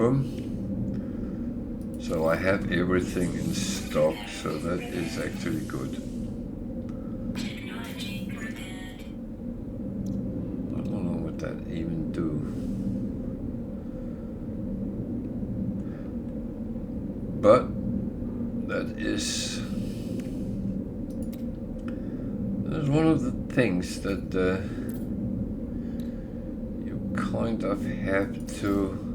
boom. So I have everything in stock, so that is actually good. I don't know what that even do. But that is one of the things that you kind of have to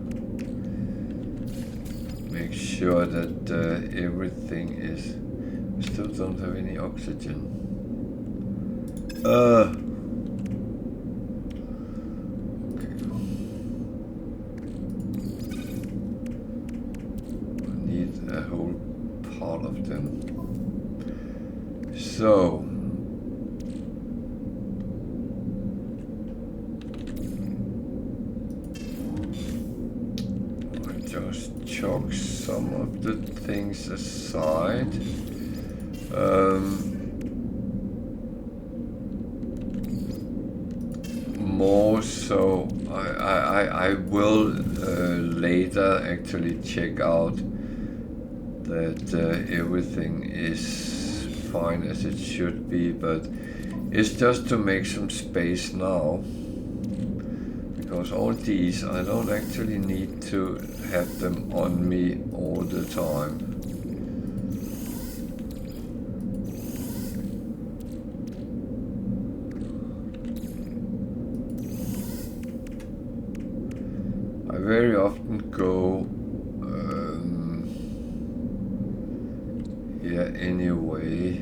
make sure that everything is. We still don't have any oxygen. Okay. I need a whole part of them. So chalk some of the things aside. More so, I will later actually check out that everything is fine as it should be, but it's just to make some space now. Because all these, I don't actually need to have them on me all the time. I very often go here anyway.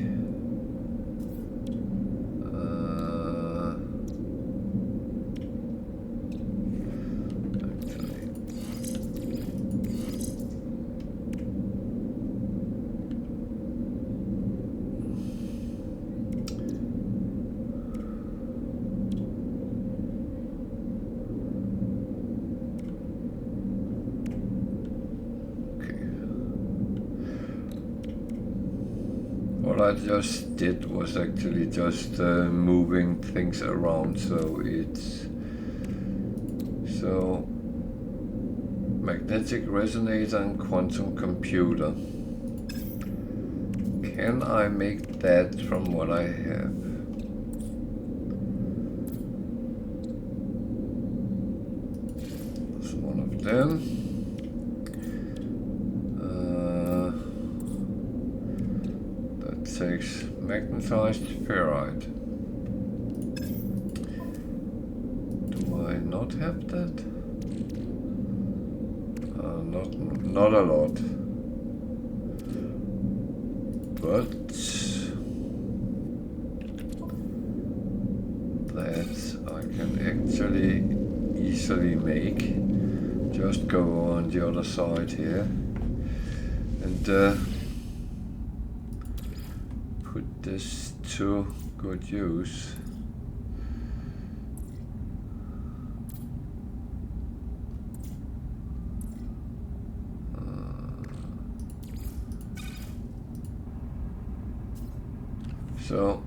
What I just did was actually just moving things around, so it's magnetic resonator and quantum computer. Can I make that from what I have? That's one of them. Takes magnetized ferrite. Do I not have that? Not a lot. But that I can actually easily make. Just go on the other side here and put this to good use. So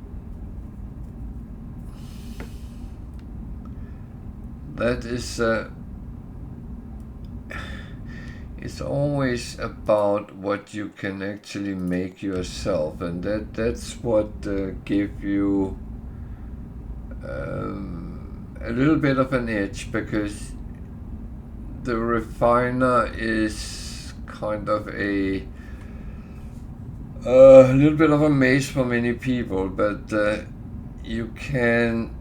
that is it's always about what you can actually make yourself, and that's what give you a little bit of an edge, because the refiner is kind of a little bit of a maze for many people, but you can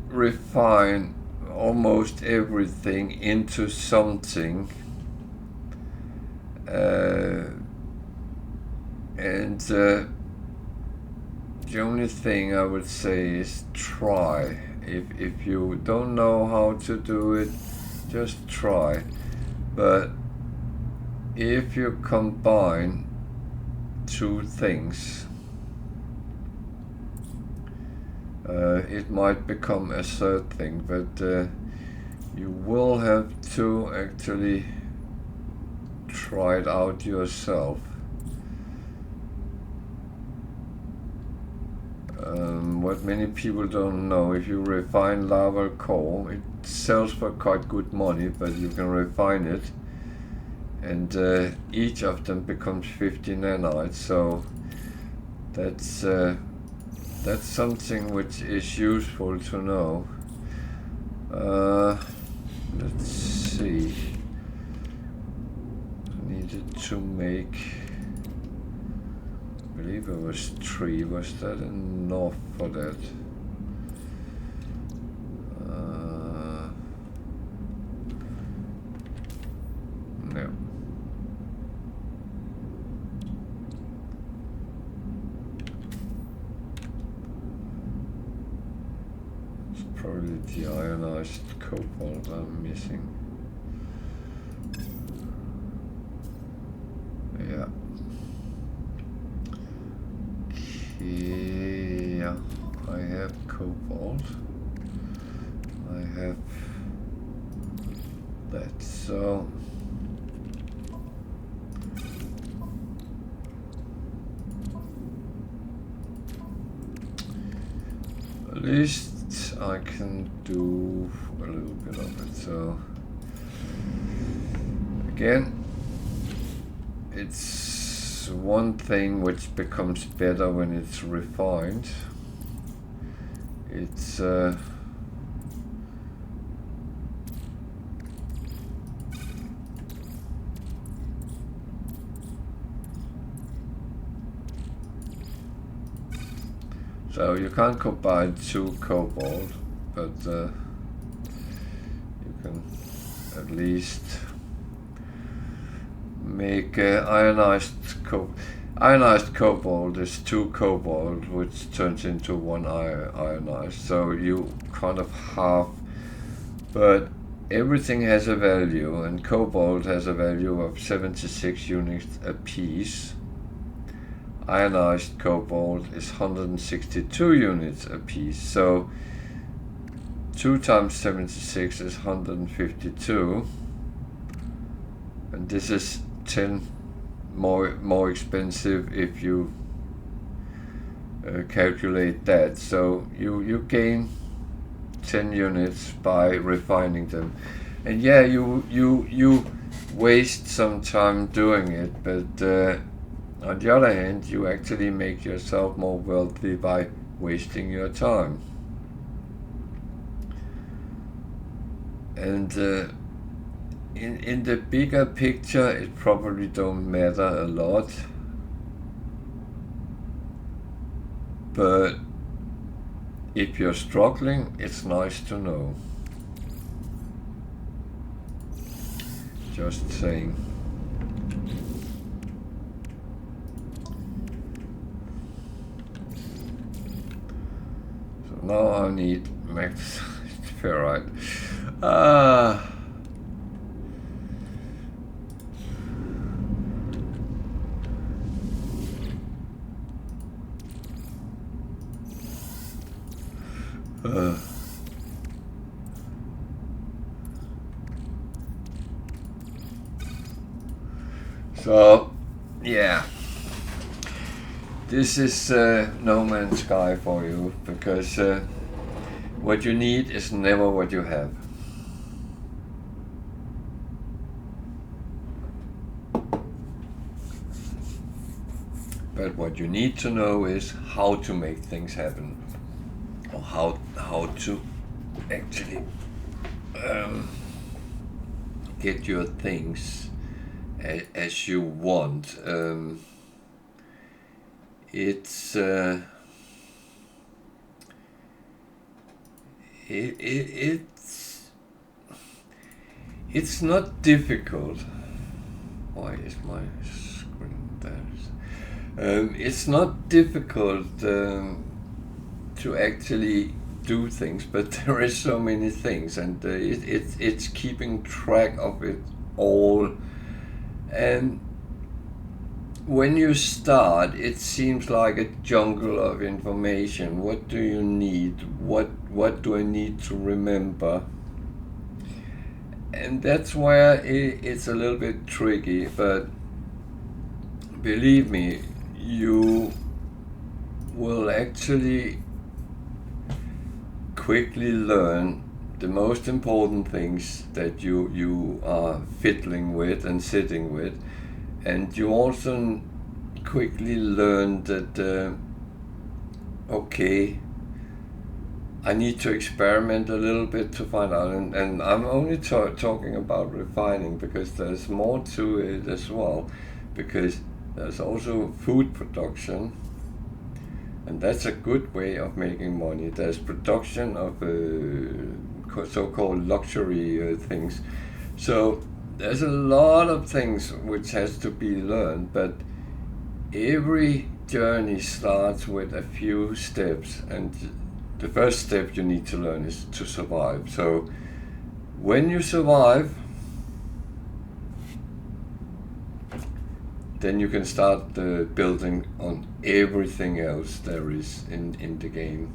refine almost everything into something. And the only thing I would say is try. If you don't know how to do it, just try. But if you combine two things, it might become a third thing, but you will have to actually try it out yourself. What many people don't know, if you refine lava coal, it sells for quite good money, but you can refine it and each of them becomes 50 nanites. So that's something which is useful to know. Let's see. I needed to make, I believe it was 3. Was that enough for that? No. It's probably the ionized cobalt I'm missing. Yeah. Yeah, I have cobalt. I have that, so at least I can do a little bit of it. So again, it's one thing which becomes better when it's refined. It's so you can't combine 2 cobalt, but you can at least make ionized cobalt is 2 cobalt, which turns into 1 ionized. So you kind of half, but everything has a value, and cobalt has a value of 76 units a piece. Ionized cobalt is 162 units a piece. So 2 times 76 is 152, and this is 10 more expensive if you calculate that. So you gain 10 units by refining them, and yeah, you waste some time doing it, but on the other hand, you actually make yourself more wealthy by wasting your time. And in the bigger picture, it probably don't matter a lot, but if you're struggling, it's nice to know. Just saying. So now I need max ferrite. So, yeah, this is No Man's Sky for you, because what you need is never what you have. But what you need to know is how to make things happen, or how to actually get your things as you want. It's not difficult. Why is my screen there? It's not difficult to actually do things, but there is so many things, and it's keeping track of it all. And when you start, it seems like a jungle of information. What do you need? What do I need to remember? And that's where it's a little bit tricky, but believe me, you will actually quickly learn the most important things that you are fiddling with and sitting with, and you also quickly learn that okay, I need to experiment a little bit to find out, and I'm only talking about refining because there's more to it as well, because there's also food production, and that's a good way of making money. There's production of so-called luxury things. So there's a lot of things which has to be learned, but every journey starts with a few steps, and the first step you need to learn is to survive. So when you survive, then you can start building on everything else there is in the game.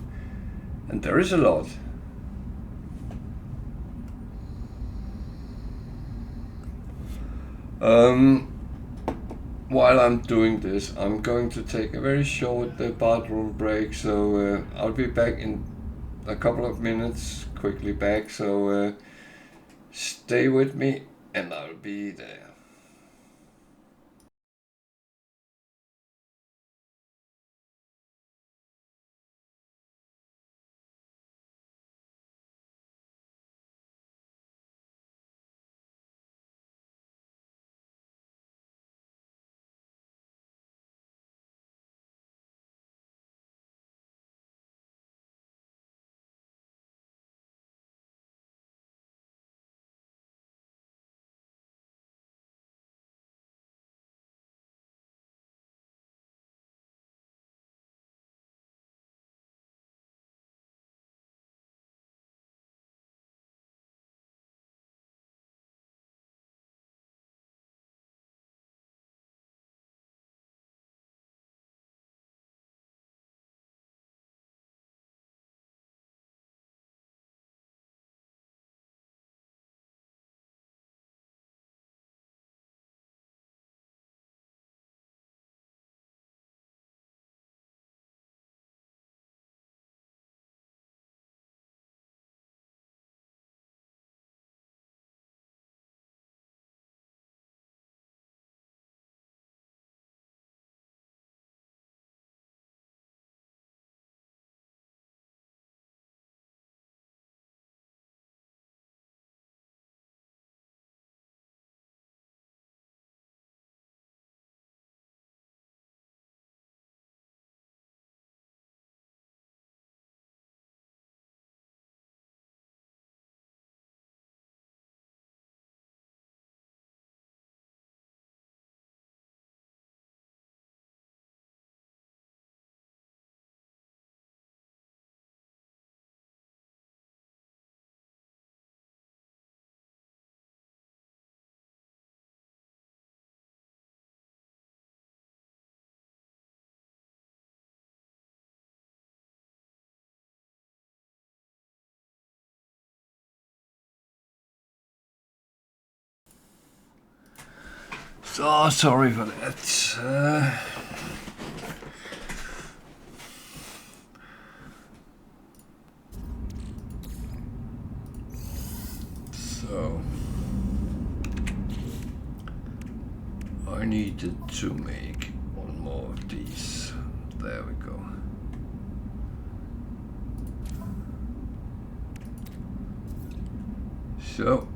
And there is a lot. While I'm doing this, I'm going to take a very short bathroom break, so I'll be back in a couple of minutes, quickly back, so stay with me and I'll be there. So sorry for that. So I needed to make one more of these. There we go. So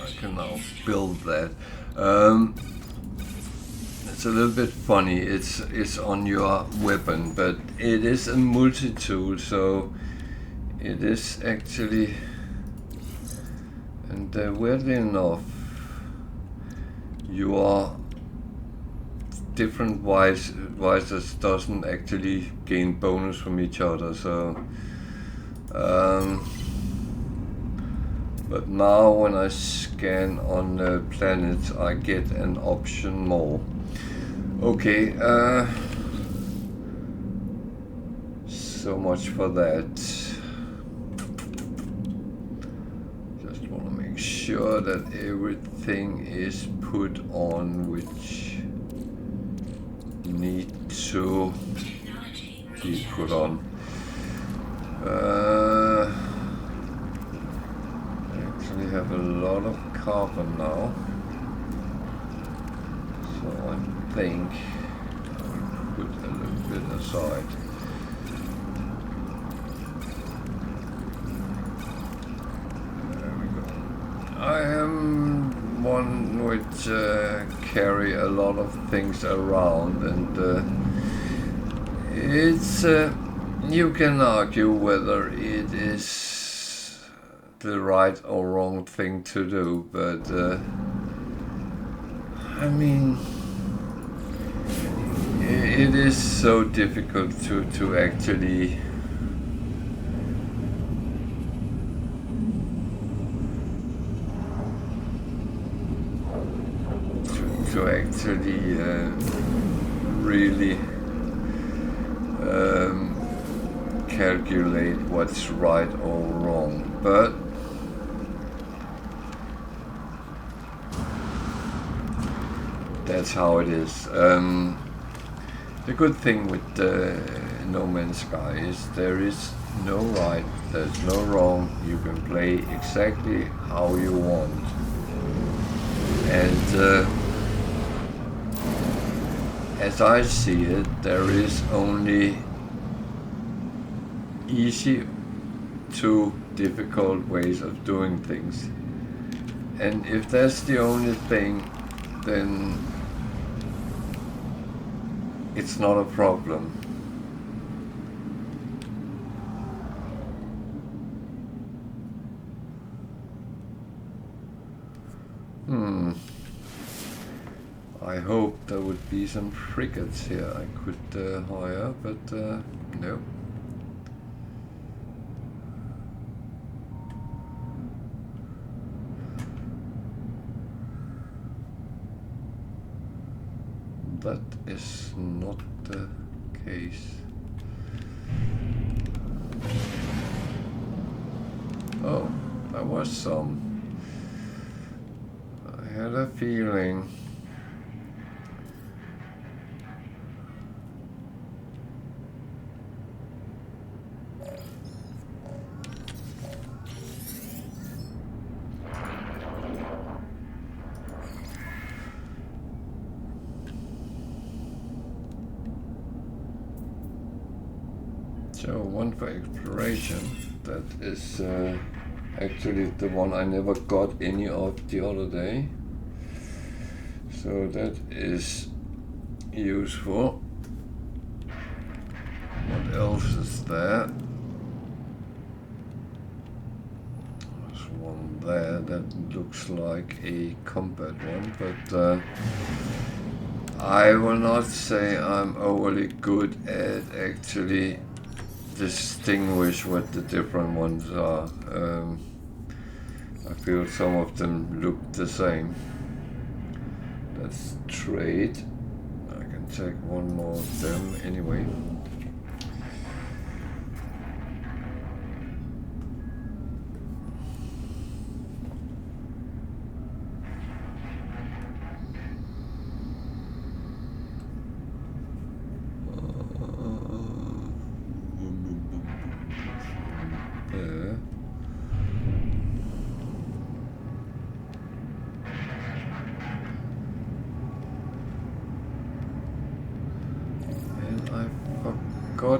I can now build that. It's a little bit funny. It's on your weapon, but it is a multi-tool, so it is actually, and weirdly enough, your different visors doesn't actually gain bonus from each other. So, but now when I scan on the planets, I get an option more. Okay, so much for that. Just want to make sure that everything is put on which need to be put on. actually have a lot of carbon now. So I think I will put a little bit aside. There we go. I am one which carry a lot of things around, and it's you can argue whether it is the right or wrong thing to do, but I mean, it is so difficult to actually really calculate what's right or wrong, but that's how it is. The good thing with No Man's Sky is there is no right, there's no wrong. You can play exactly how you want, and as I see it, there is only easy to difficult ways of doing things, and if that's the only thing, then it's not a problem. I hope there would be some frigates here I could hire, but no. That is not the case. Oh, there was some. I had a feeling. So one for exploration, that is actually the one I never got any of the other day. So that is useful. What else is there? There's one there that looks like a combat one, but I will not say I'm overly good at actually distinguish what the different ones are. I feel some of them look the same. That's trade. I can take one more of them anyway.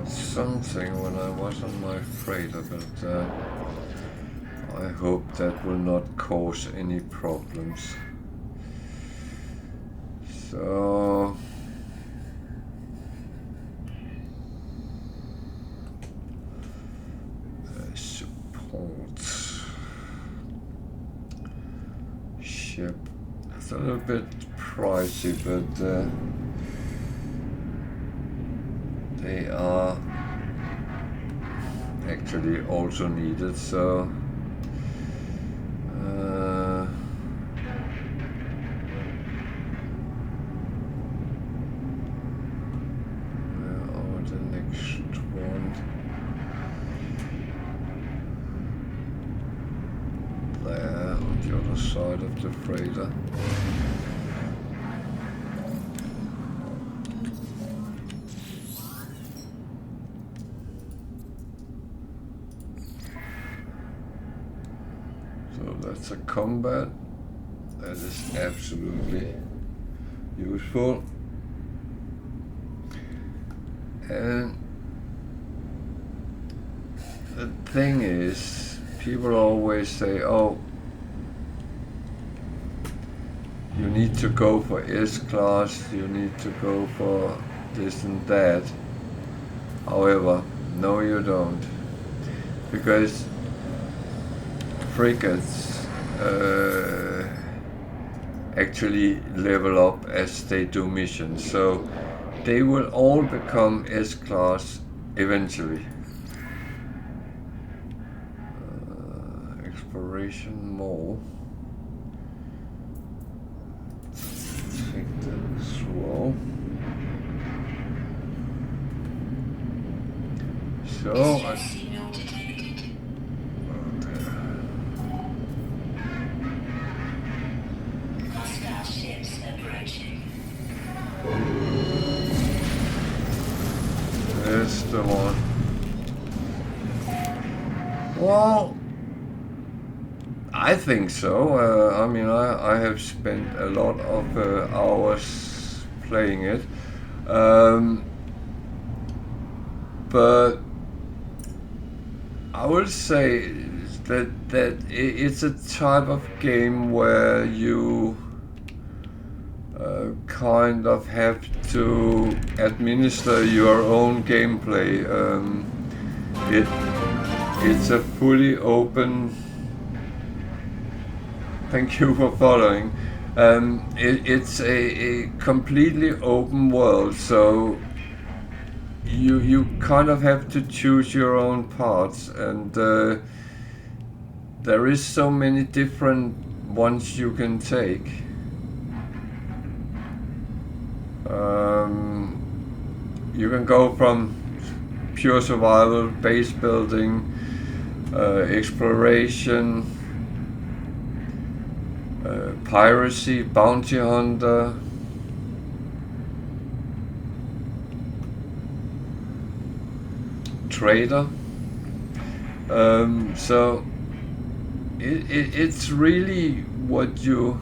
Something when I was on my freighter, but I hope that will not cause any problems. So support ship. It's a little bit pricey, but they are actually also needed, so where are the next one? There, on the other side of the freighter. So that's a combat. That is absolutely useful. And the thing is, people always say, oh, you need to go for S-class, you need to go for this and that. However, no you don't. Because frigates actually level up as they do missions. So they will all become S-class eventually. Exploration more. Take that slow. So there's the one. Well, I think so. I mean, I have spent a lot of hours playing it, but I will say that it's a type of game where you kind of have to administer your own gameplay. It's a fully open. Thank you for following. It's a completely open world, so you kind of have to choose your own paths, and there is so many different ones you can take. You can go from pure survival, base building, exploration, piracy, bounty hunter, trader. So it's really what you.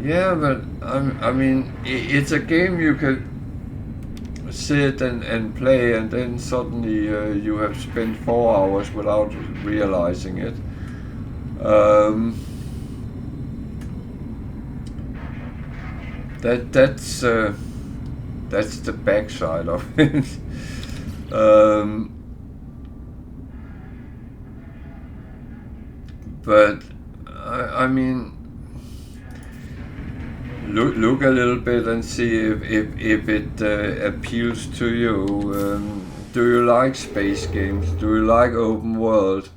Yeah, but I mean, it's a game you could sit and play, and then suddenly you have spent 4 hours without realizing it. That's the backside of it. But I mean, look a little bit and see if it appeals to you. Do you like space games? Do you like open world?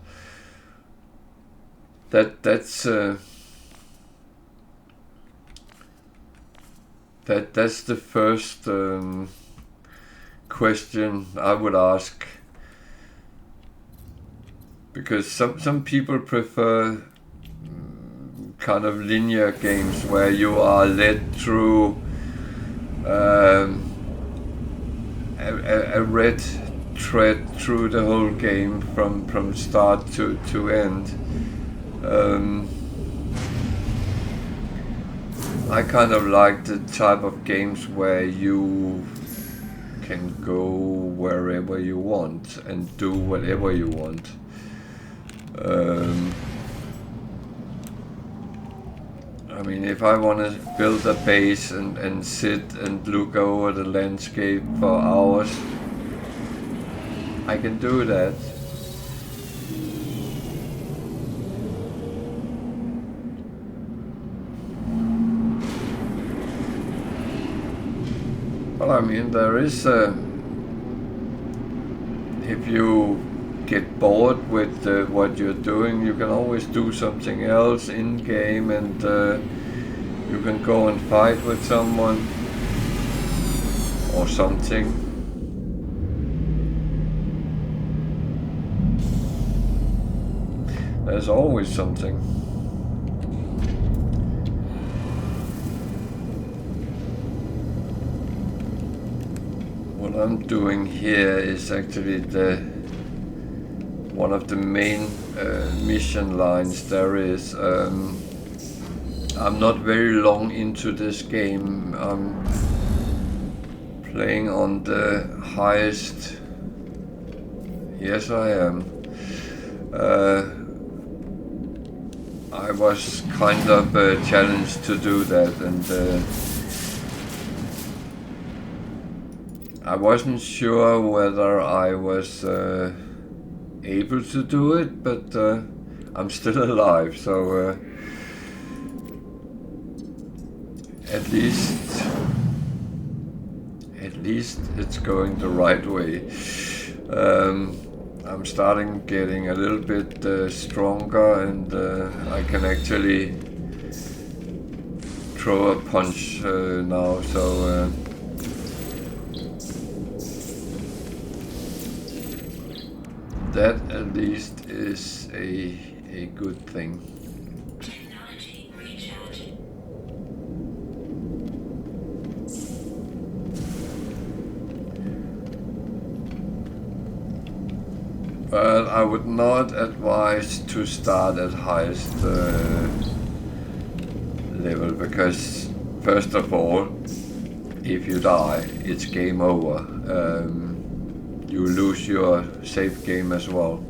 That's the first question I would ask, because some people prefer kind of linear games where you are led through a red thread through the whole game from start to end. I kind of like the type of games where you can go wherever you want and do whatever you want. I mean, if I want to build a base and sit and look over the landscape for hours, I can do that. Well, I mean, there is if you get bored with what you're doing, you can always do something else in game, and you can go and fight with someone or something. There's always something. What I'm doing here is actually one of the main mission lines there is. I'm not very long into this game. I'm playing on the highest. Yes, I am. I was kind of challenged to do that, and I wasn't sure whether I was able to do it, but I'm still alive, so at least it's going the right way. I'm starting getting a little bit stronger, and I can actually throw a punch now, so that at least is a good thing. Technology recharge. But I would not advise to start at highest level, because first of all, if you die, it's game over. You lose your save game as well.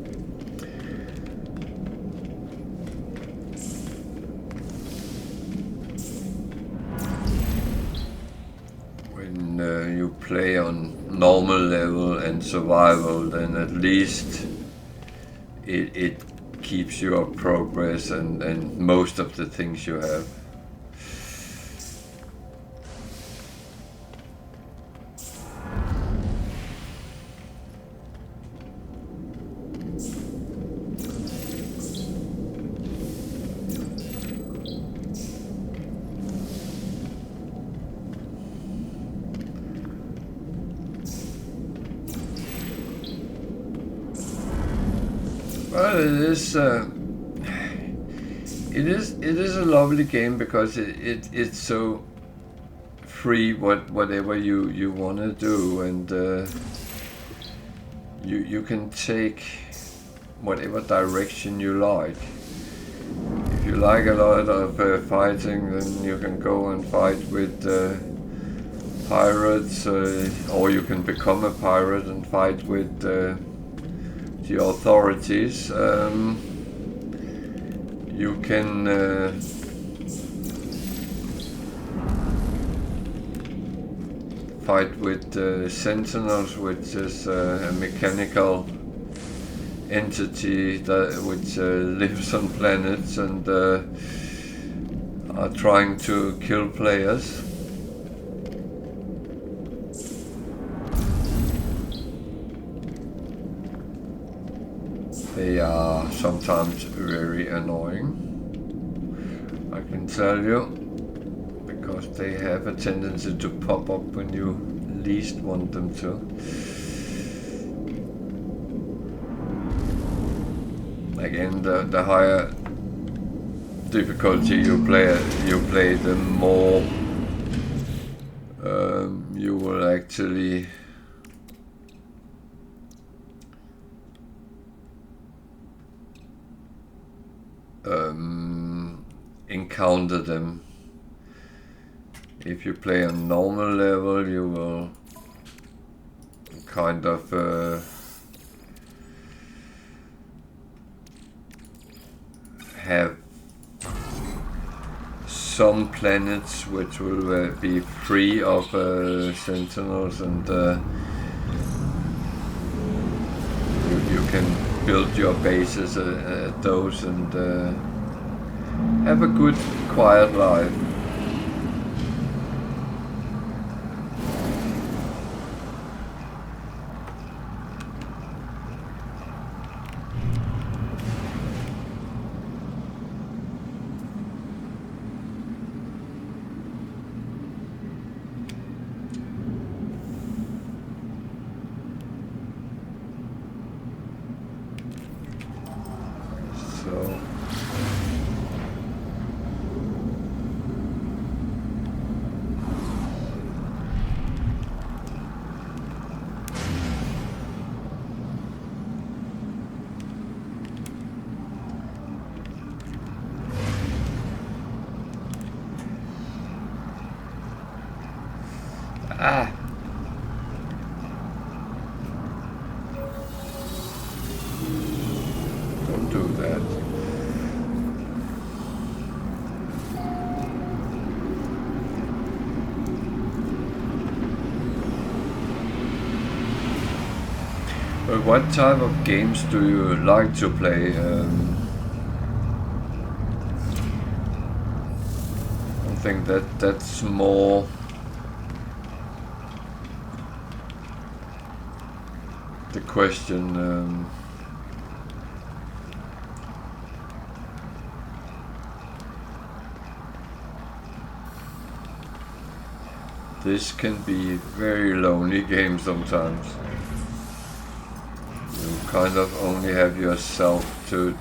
When you play on normal level and survival, then at least it keeps your progress and most of the things you have. Well, it is a lovely game because it's so free, whatever you want to do, and you can take whatever direction you like. If you like a lot of fighting, then you can go and fight with pirates, or you can become a pirate and fight with the authorities. You can fight with sentinels, which is a mechanical entity which lives on planets and are trying to kill players. They are sometimes very annoying, I can tell you, because they have a tendency to pop up when you least want them to. Again, the higher difficulty you play, the more you will actually encounter them. If you play on normal level, you will kind of have some planets which will be free of sentinels, and you can build your bases at those and have a good, quiet life. Ah! Don't do that. But what type of games do you like to play? I think that's more the question. This can be very lonely game sometimes. You kind of only have yourself to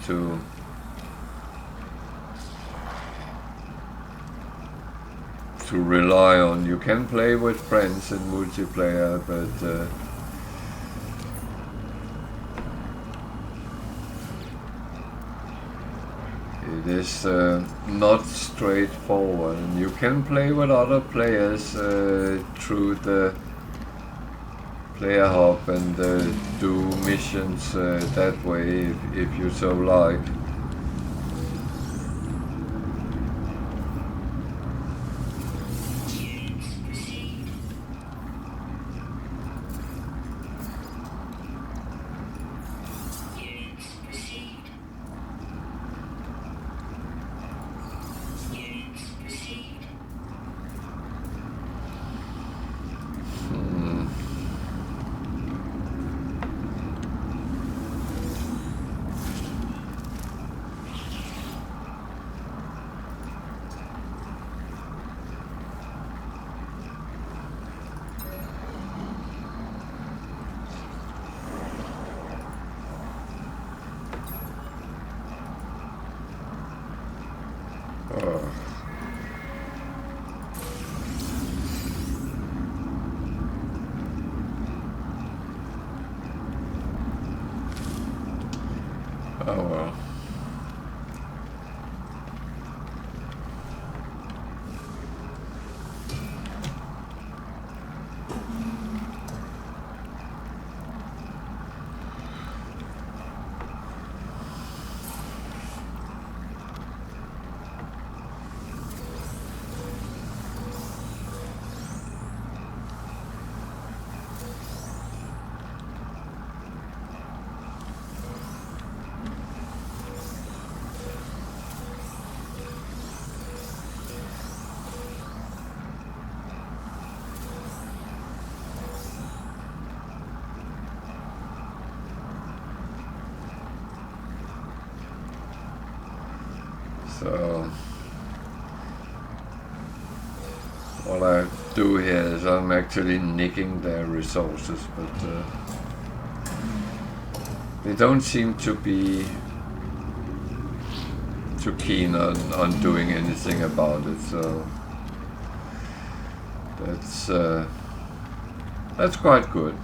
rely on. You can play with friends in multiplayer, but it is not straightforward. And you can play with other players through the player hub and do missions that way if you so like. Oh well. So what I do here is I'm actually nicking their resources, but they don't seem to be too keen on doing anything about it, so that's quite good.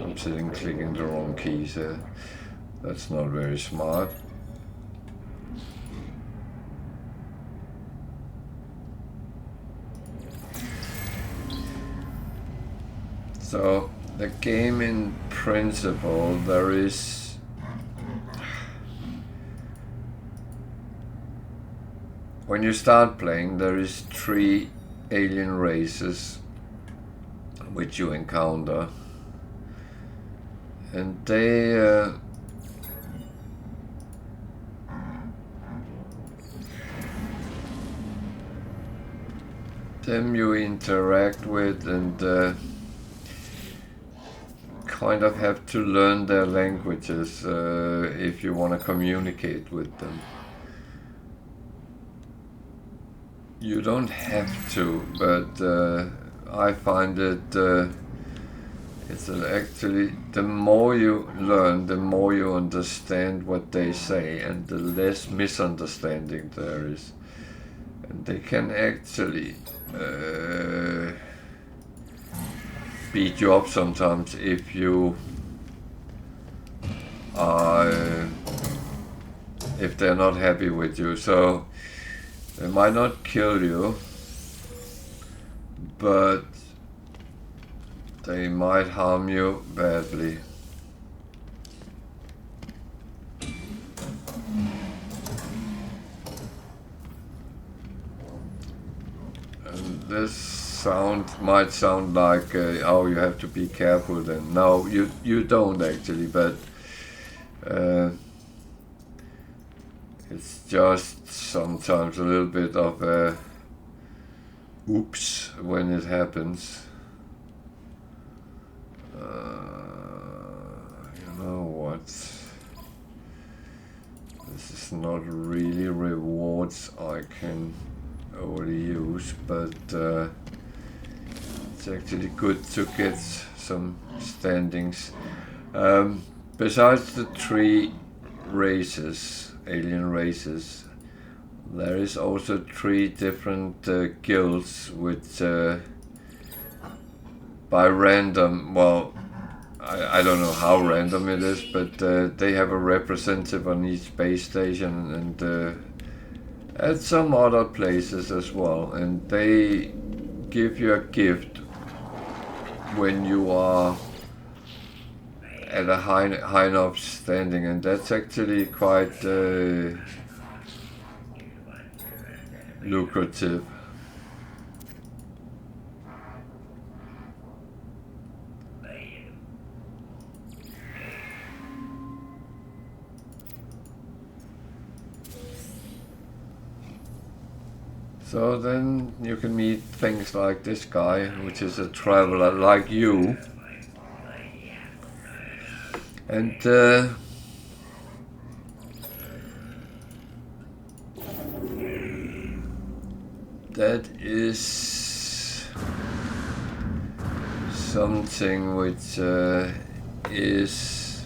I'm sitting clicking the wrong keys here. That's not very smart. So the game in principle, there is when you start playing, there is 3 alien races which you encounter, and they them you interact with and kind of have to learn their languages if you want to communicate with them. You don't have to, but I find it it's actually, the more you learn, the more you understand what they say, and the less misunderstanding there is. And they can actually beat you up sometimes if you are if they're not happy with you. So they might not kill you, but they might harm you badly. And this might sound like, oh, you have to be careful then. No, you don't actually, but it's just sometimes a little bit of a oops when it happens. You know what? This is not really rewards I can only use, but it's actually good to get some standings. Besides the 3 races, alien races, there is also 3 different guilds which by random, well, I don't know how random it is, but they have a representative on each space station and at some other places as well, and they give you a gift when you are at a high enough standing, and that's actually quite lucrative. So then you can meet things like this guy, which is a traveler like you. And that is something which is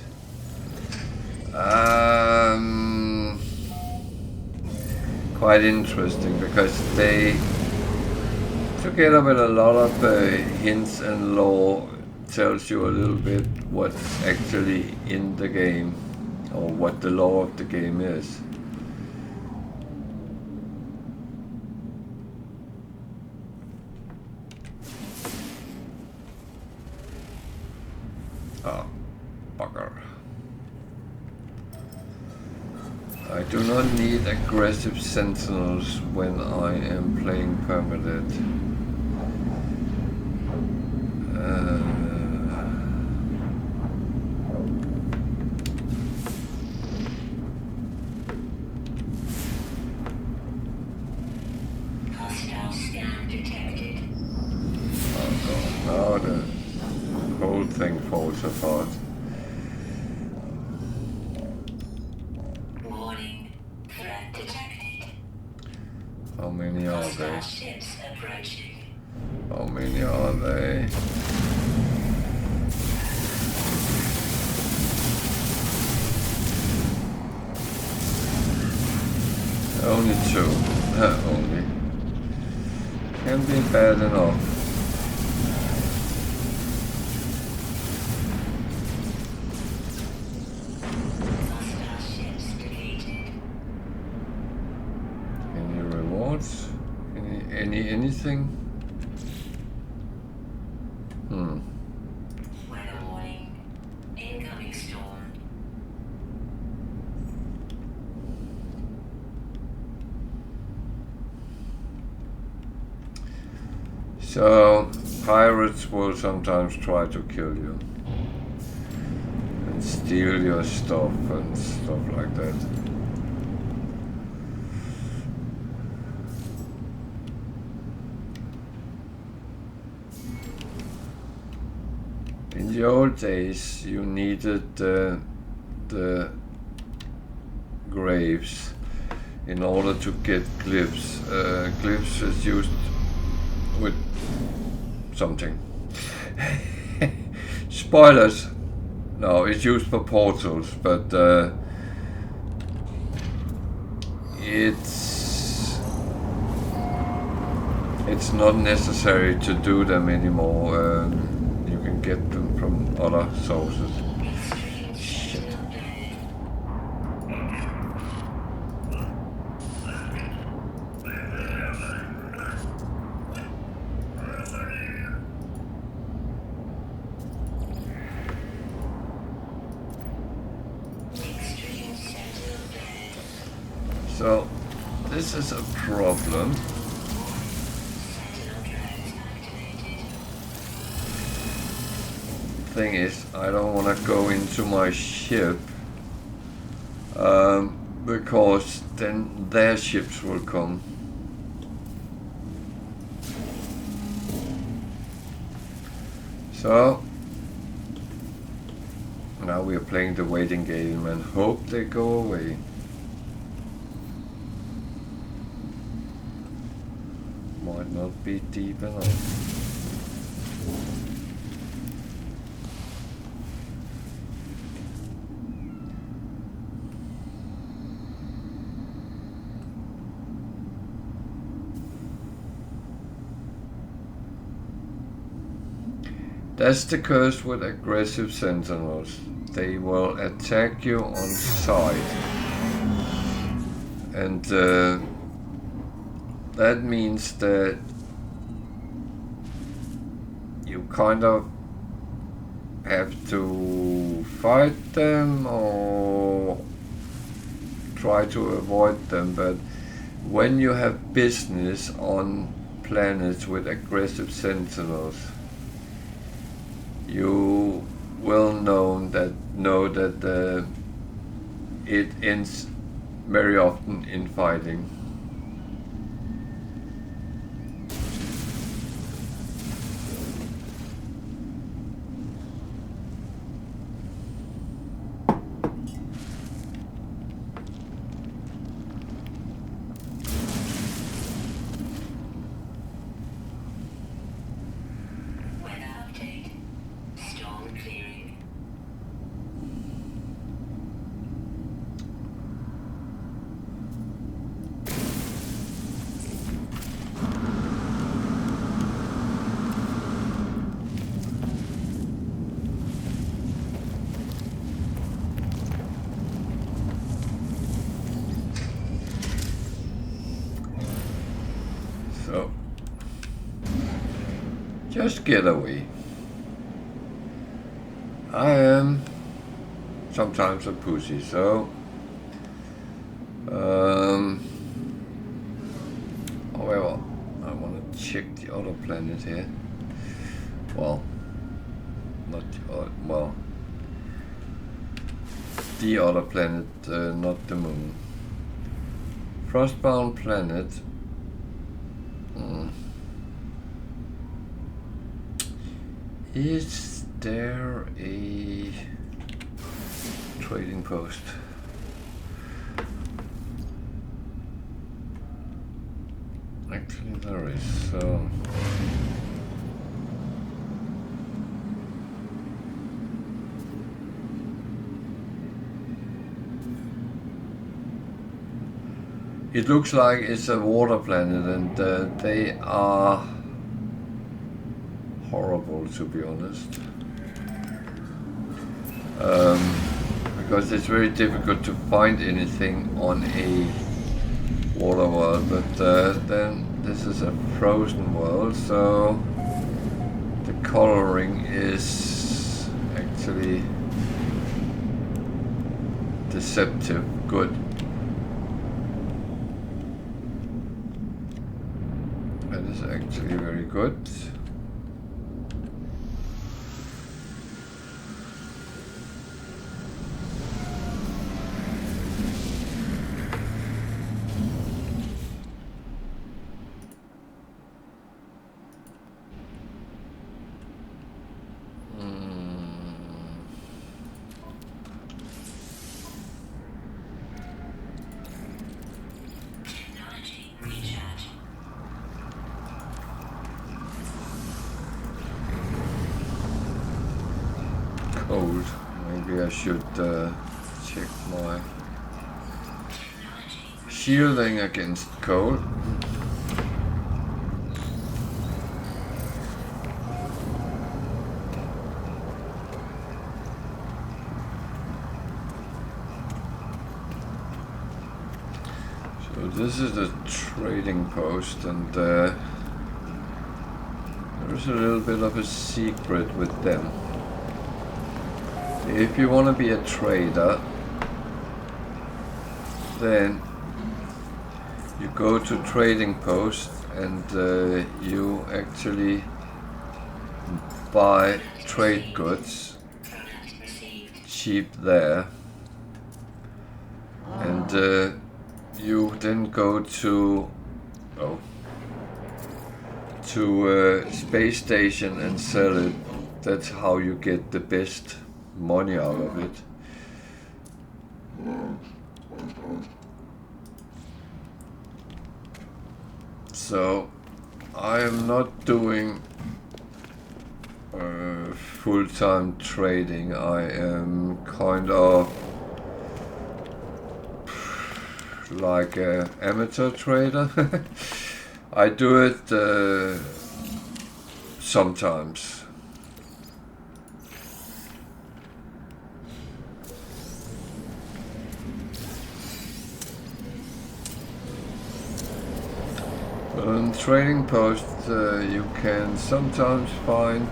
quite interesting, because they, together with a lot of hints and lore, tells you a little bit what's actually in the game, or what the lore of the game is. Ah, bugger. I do not need aggressive sentinels when I am playing Permadeath. Hostile scan detected. Oh god, now the whole thing falls apart. Warning. Threat detected. How many are Hostile they? ships approaching. How many are they? Only 2. Only. Can be bad enough. Hostile ships deleted. Any rewards? Anything? Weather warning. Incoming storm. So, pirates will sometimes try to kill you and steal your stuff and stuff like that. In the old days, you needed the graves in order to get glyphs. Glyphs is used with something. Spoilers! No, it's used for portals, but it's not necessary to do them anymore. You can get them from other sources. Shit. So, this is a problem. Thing is, I don't want to go into my ship because then their ships will come. So now we are playing the waiting game and hope they go away. Might not be deep enough. That's the curse with aggressive sentinels. They will attack you on sight. And that means that you kind of have to fight them or try to avoid them. But when you have business on planets with aggressive sentinels, you will know that it ends very often in fighting. Just get away. I am sometimes a pussy, so however, I want to check the other planet here. Well, not the other, well, the other planet, not the moon. Frostbound planet. Is there a trading post? Actually there is, so it looks like it's a water planet, and they are horrible, to be honest, because it's very difficult to find anything on a water world, but then this is a frozen world, so the coloring is actually deceptive good. That is actually very good. old. Maybe I should check my shielding against cold. So this is the trading post, and there's a little bit of a secret with them. If you want to be a trader, then you go to trading post and you actually buy trade goods cheap there, and you then go to space station and sell it. That's how you get the best money out of it. So I am not doing full-time trading. I am kind of like an amateur trader. I do it sometimes. On trading post, you can sometimes find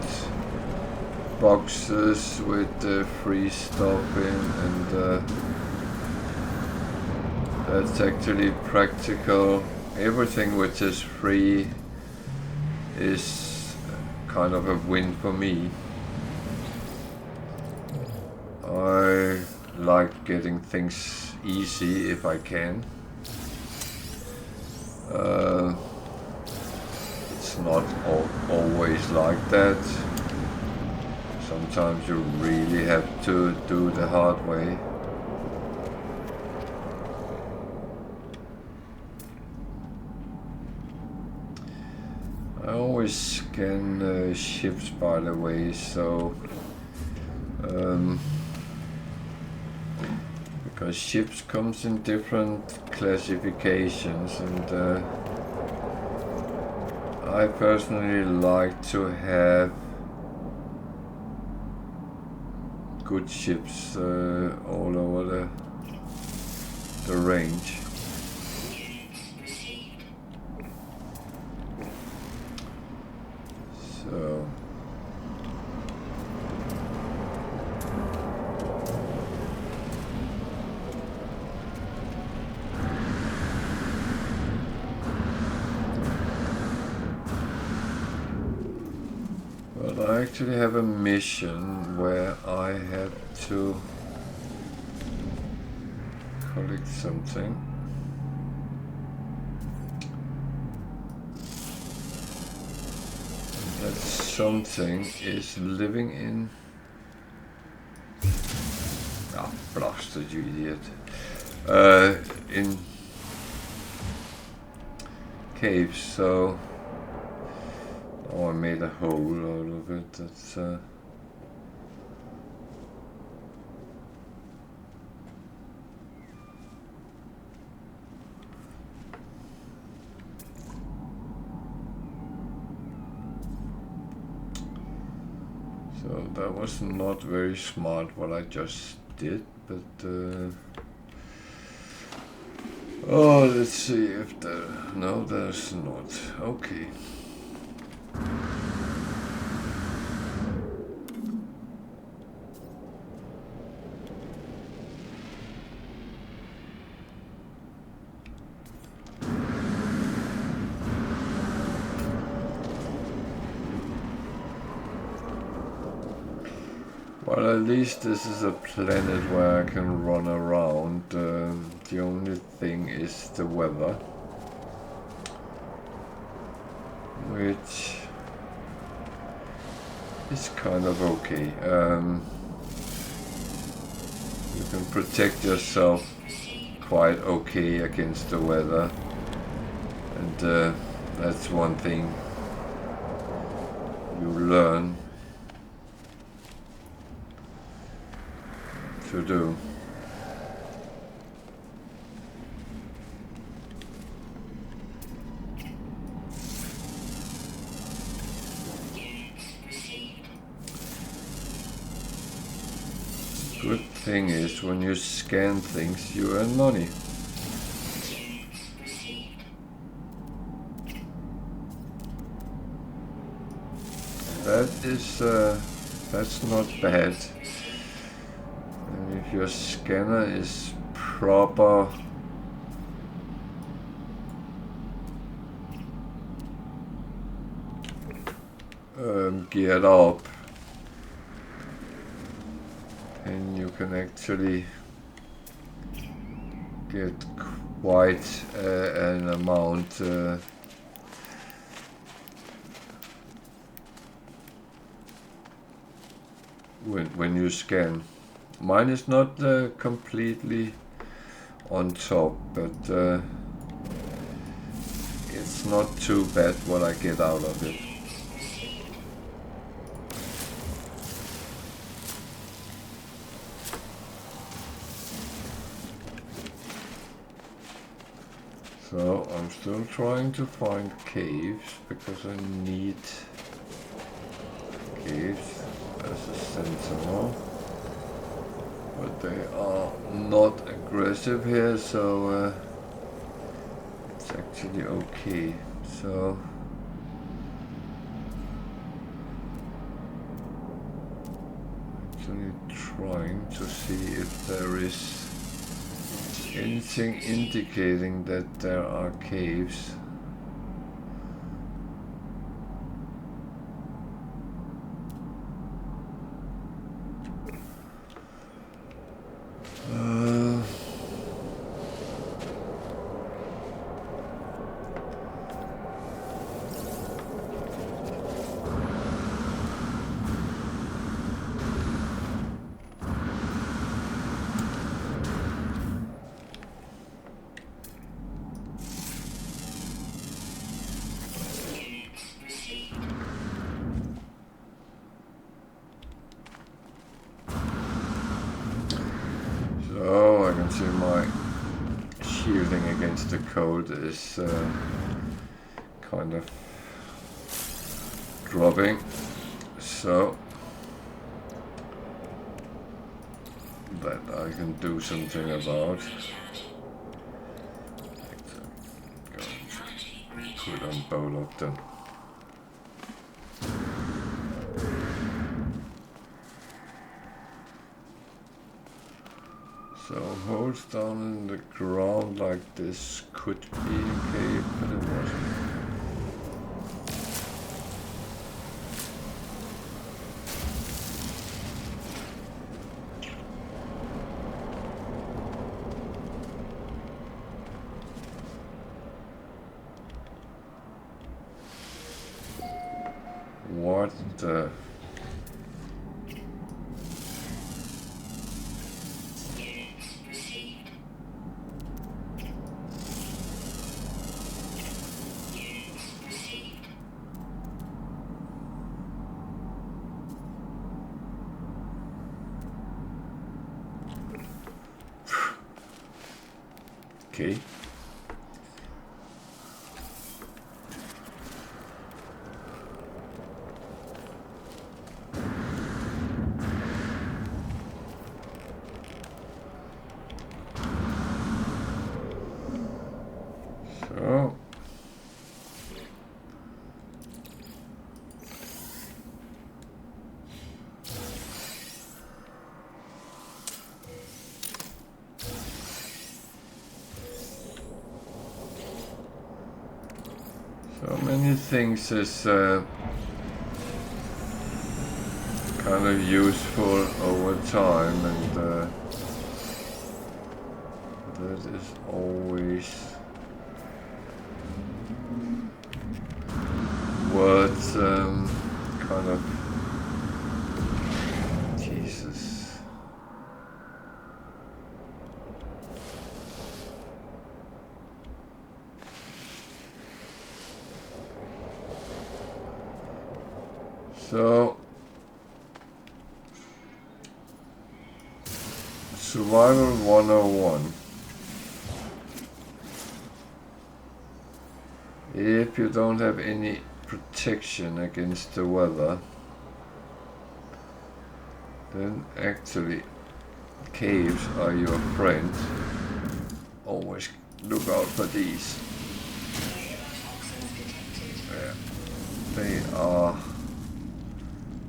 boxes with free stuff in, and that's actually practical. Everything which is free is kind of a win for me. I like getting things easy if I can. It's not always like that. Sometimes you really have to do the hard way. I always scan ships, by the way, so because ships comes in different classifications, and I personally like to have good ships all over the range. So I actually have a mission where I have to collect something. That something is living in... Ah, blasted, you idiot. In caves, so... Oh, I made a hole out of it. That's so that was not very smart what I just did, but oh, let's see if there... No, there's not. Okay. Well, at least this is a planet where I can run around. The only thing is the weather, which is kind of okay. You can protect yourself quite okay against the weather, and that's one thing you learn. to do. Good thing is, when you scan things, you earn money. That's not bad. And if your scanner is proper, geared up, and you can actually get quite an amount when you scan. Mine is not completely on top, but it's not too bad what I get out of it. So I'm still trying to find caves because I need caves as a sentinel, but they are not aggressive here, so it's actually okay. So actually trying to see if there is anything indicating that there are caves. So I can see my shielding against the cold is kind of dropping, so that I can do something about. Put on bowl of them. So holes down in the ground like this could be a cave, but it wasn't. What the... Okay. So many things is kind of useful over time, and that is always worth kind of... Jesus. So Survival 101. If you don't have any protection against the weather, then actually caves are your friend. Always look out for these. Yeah. They are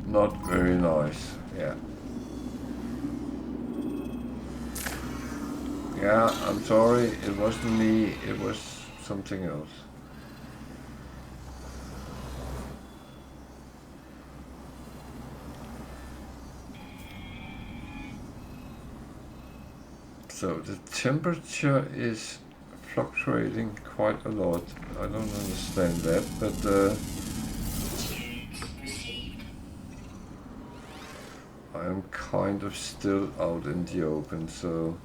not very nice. Yeah. Yeah, I'm sorry, it wasn't me, it was something else. So the temperature is fluctuating quite a lot. I don't understand that, but I'm kind of still out in the open, so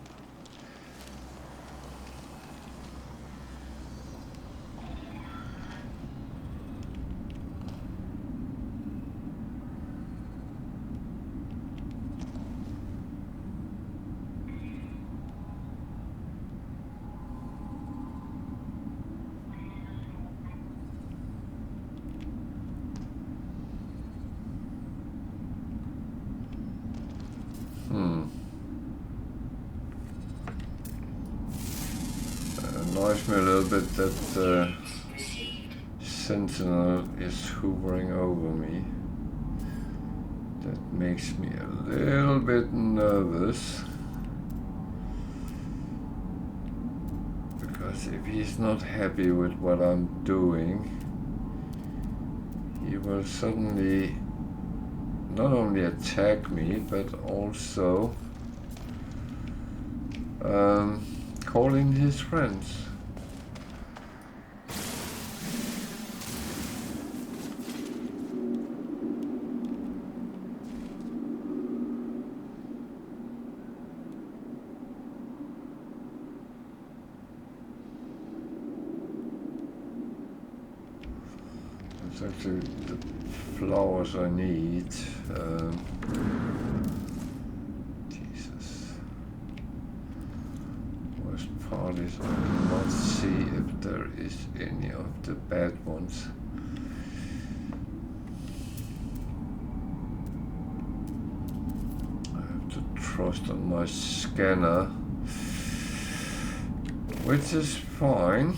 annoys me a little bit that Sentinel is hovering over me. That makes me a little bit nervous. Because if he's not happy with what I'm doing, he will suddenly not only attack me, but also call in his friends. It's actually the flowers I need. Jesus. Worst part is I cannot see if there is any of the bad ones. I have to trust on my scanner, which is fine.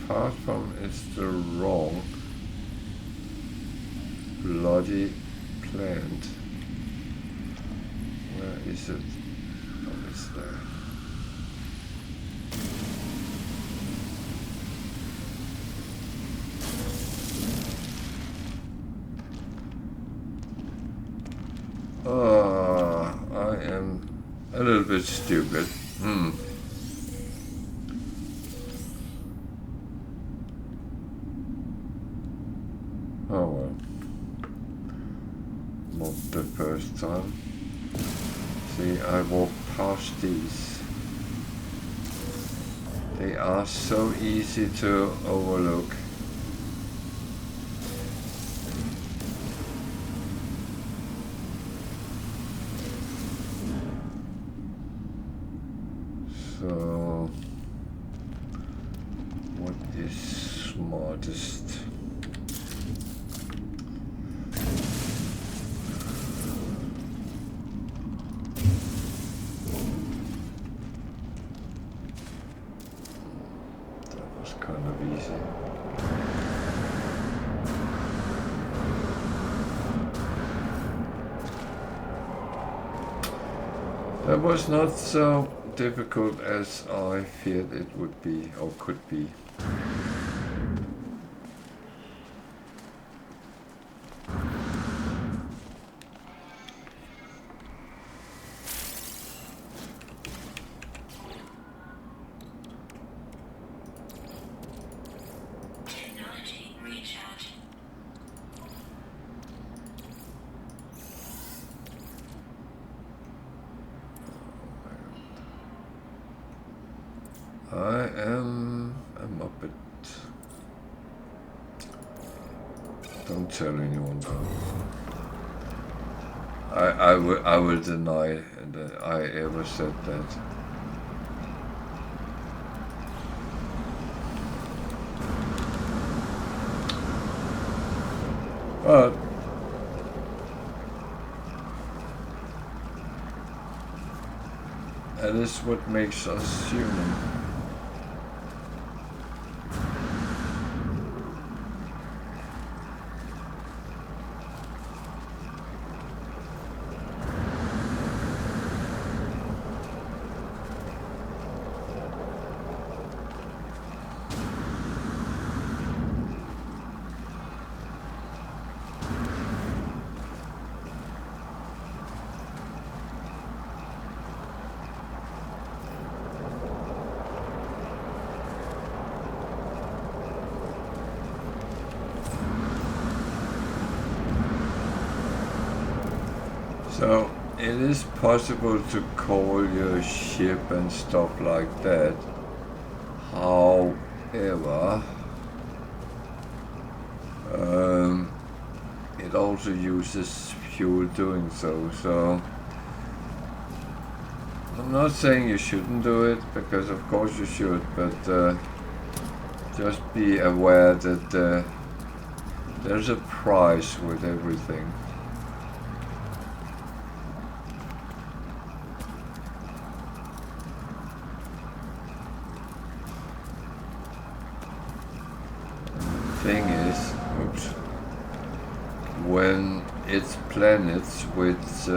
Apart from it's the wrong bloody plant. Where is it? Oh, it's there. I am a little bit stupid. Oh well. Not the first time. See, I walk past these. They are so easy to overlook. So, what is smartest? Kind of easy. That was not so difficult as I feared it would be, or could be. Technology recharge. I'm a bit. Don't tell anyone though. I will deny that I ever said that. But that is what makes us human. So it is possible to call your ship and stuff like that. However, it also uses fuel doing so. So I'm not saying you shouldn't do it, because of course you should, but just be aware that there's a price with everything. Thing is, oops, when it's planets which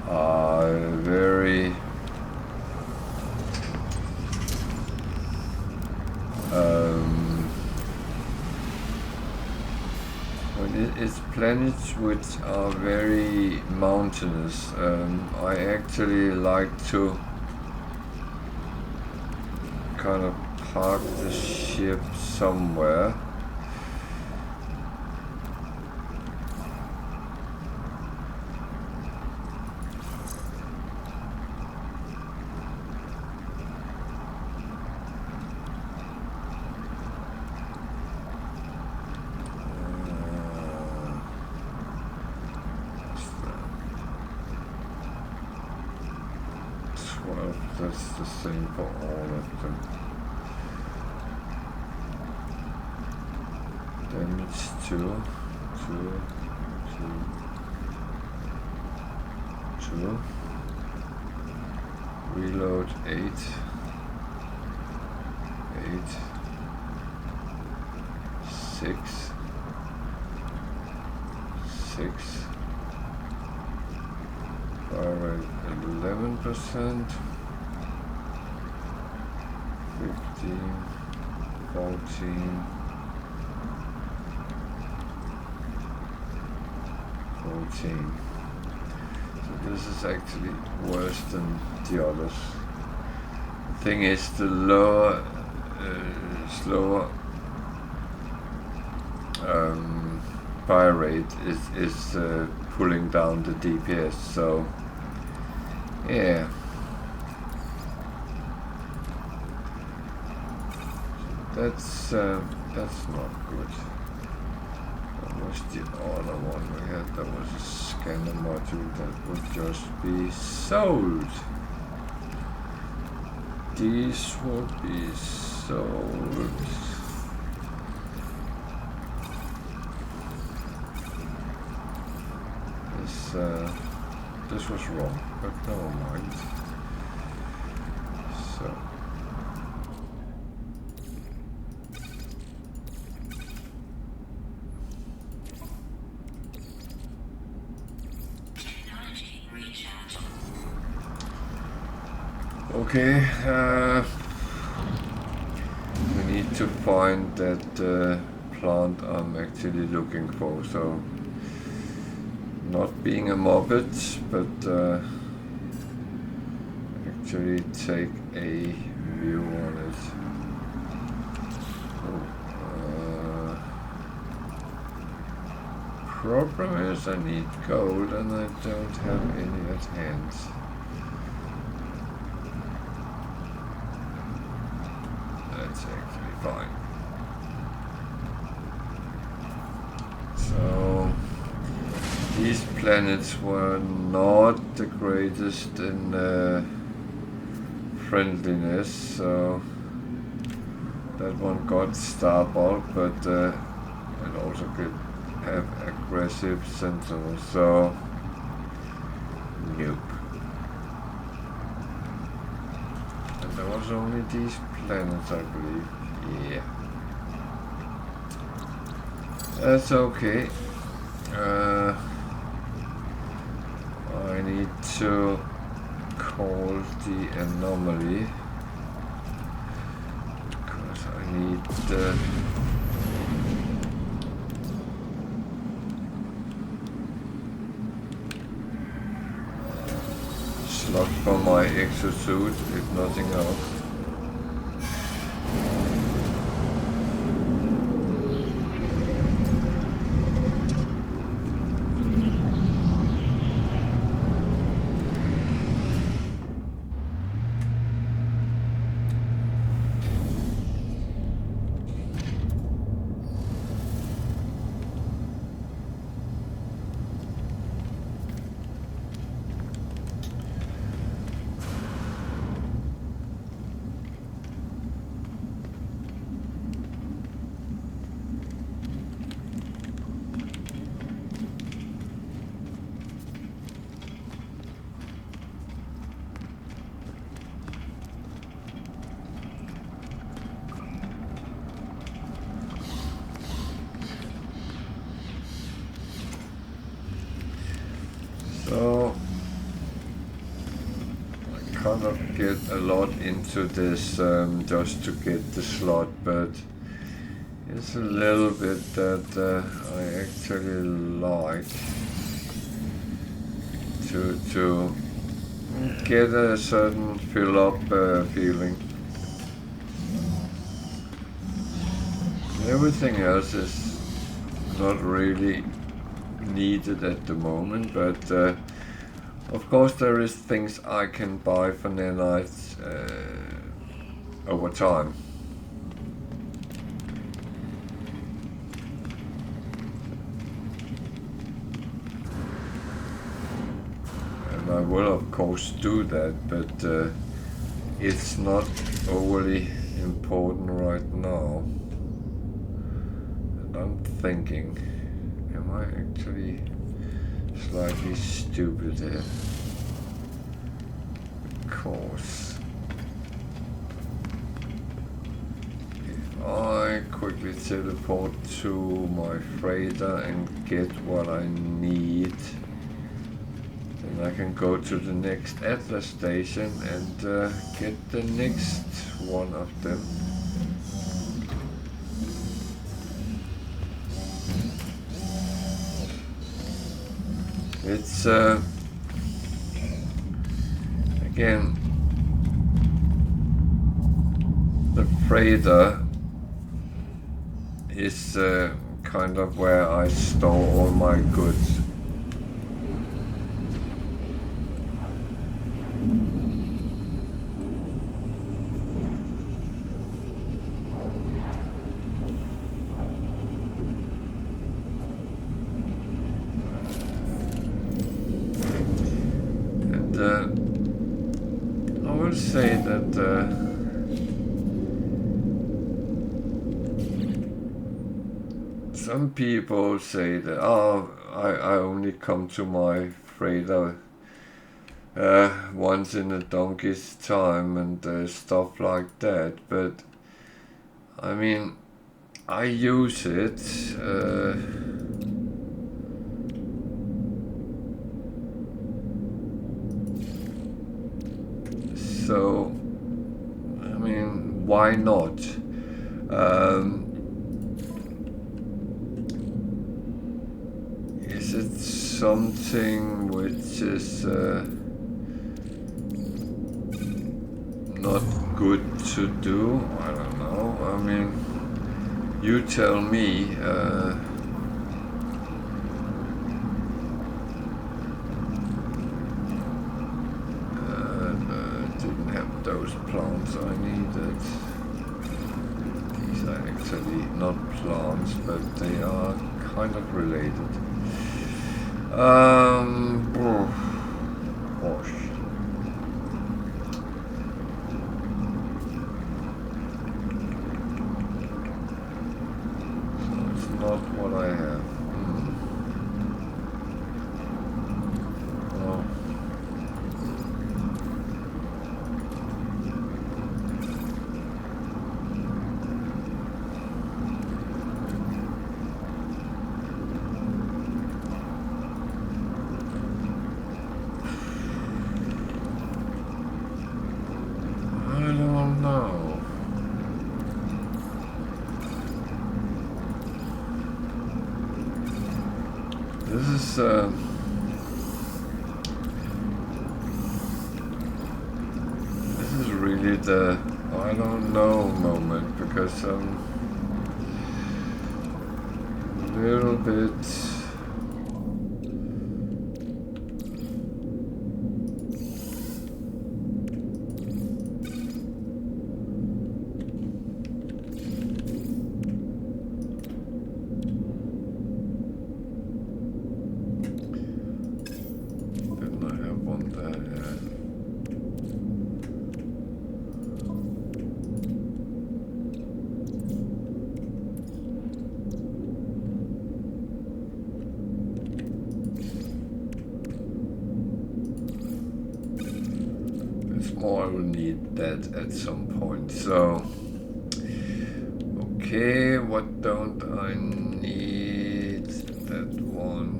are very when it's planets which are very mountainous, I actually like to kind of park the ship somewhere that's the same for all of them. Damage 2. Reload 8. 6. Fire rate 11%. 15. 14. 14. So this is actually worse than the others. The thing is, the lower, slower fire rate is pulling down the DPS. So yeah. That's not good. What was the other one we had? That was a scanner module that would just be sold. These would be sold. This was wrong, but never mind. So. Technology Okay, we need to find that plant I'm actually looking for, so not being a morbid, but actually take a view on it. Problem is I need gold and I don't have any at hand. That's actually fine. So these planets were not the greatest in friendliness, so that one got starboard, but it also could have aggressive sentinels, so nope. And there was only these planets, I believe. Yeah. That's okay. I need to call the anomaly because I need the slot for my exosuit, if nothing else. So I kind of get a lot into this just to get the slot, but it's a little bit that I actually like to get a certain fill up feeling. Everything else is not really needed at the moment, but of course there is things I can buy for nanites over time. And I will of course do that, but it's not overly important right now. And I'm thinking, am I actually slightly stupid here? Because if I quickly teleport to my freighter and get what I need, then I can go to the next Atlas station and get the next one of them. It's again, the freighter is kind of where I store all my goods. I will say that some people say that, oh, I only come to my freighter once in a donkey's time and stuff like that, but I mean, I use it so why not? Is it something which is not good to do? I don't know. I mean, you tell me. Didn't have those plants I needed. These are actually not plants, but they are kind of related. Gosh. So it's not what I have. Well. This is really the I don't know moment, because a little bit I will need that at some point. So, okay, what don't I need? That one.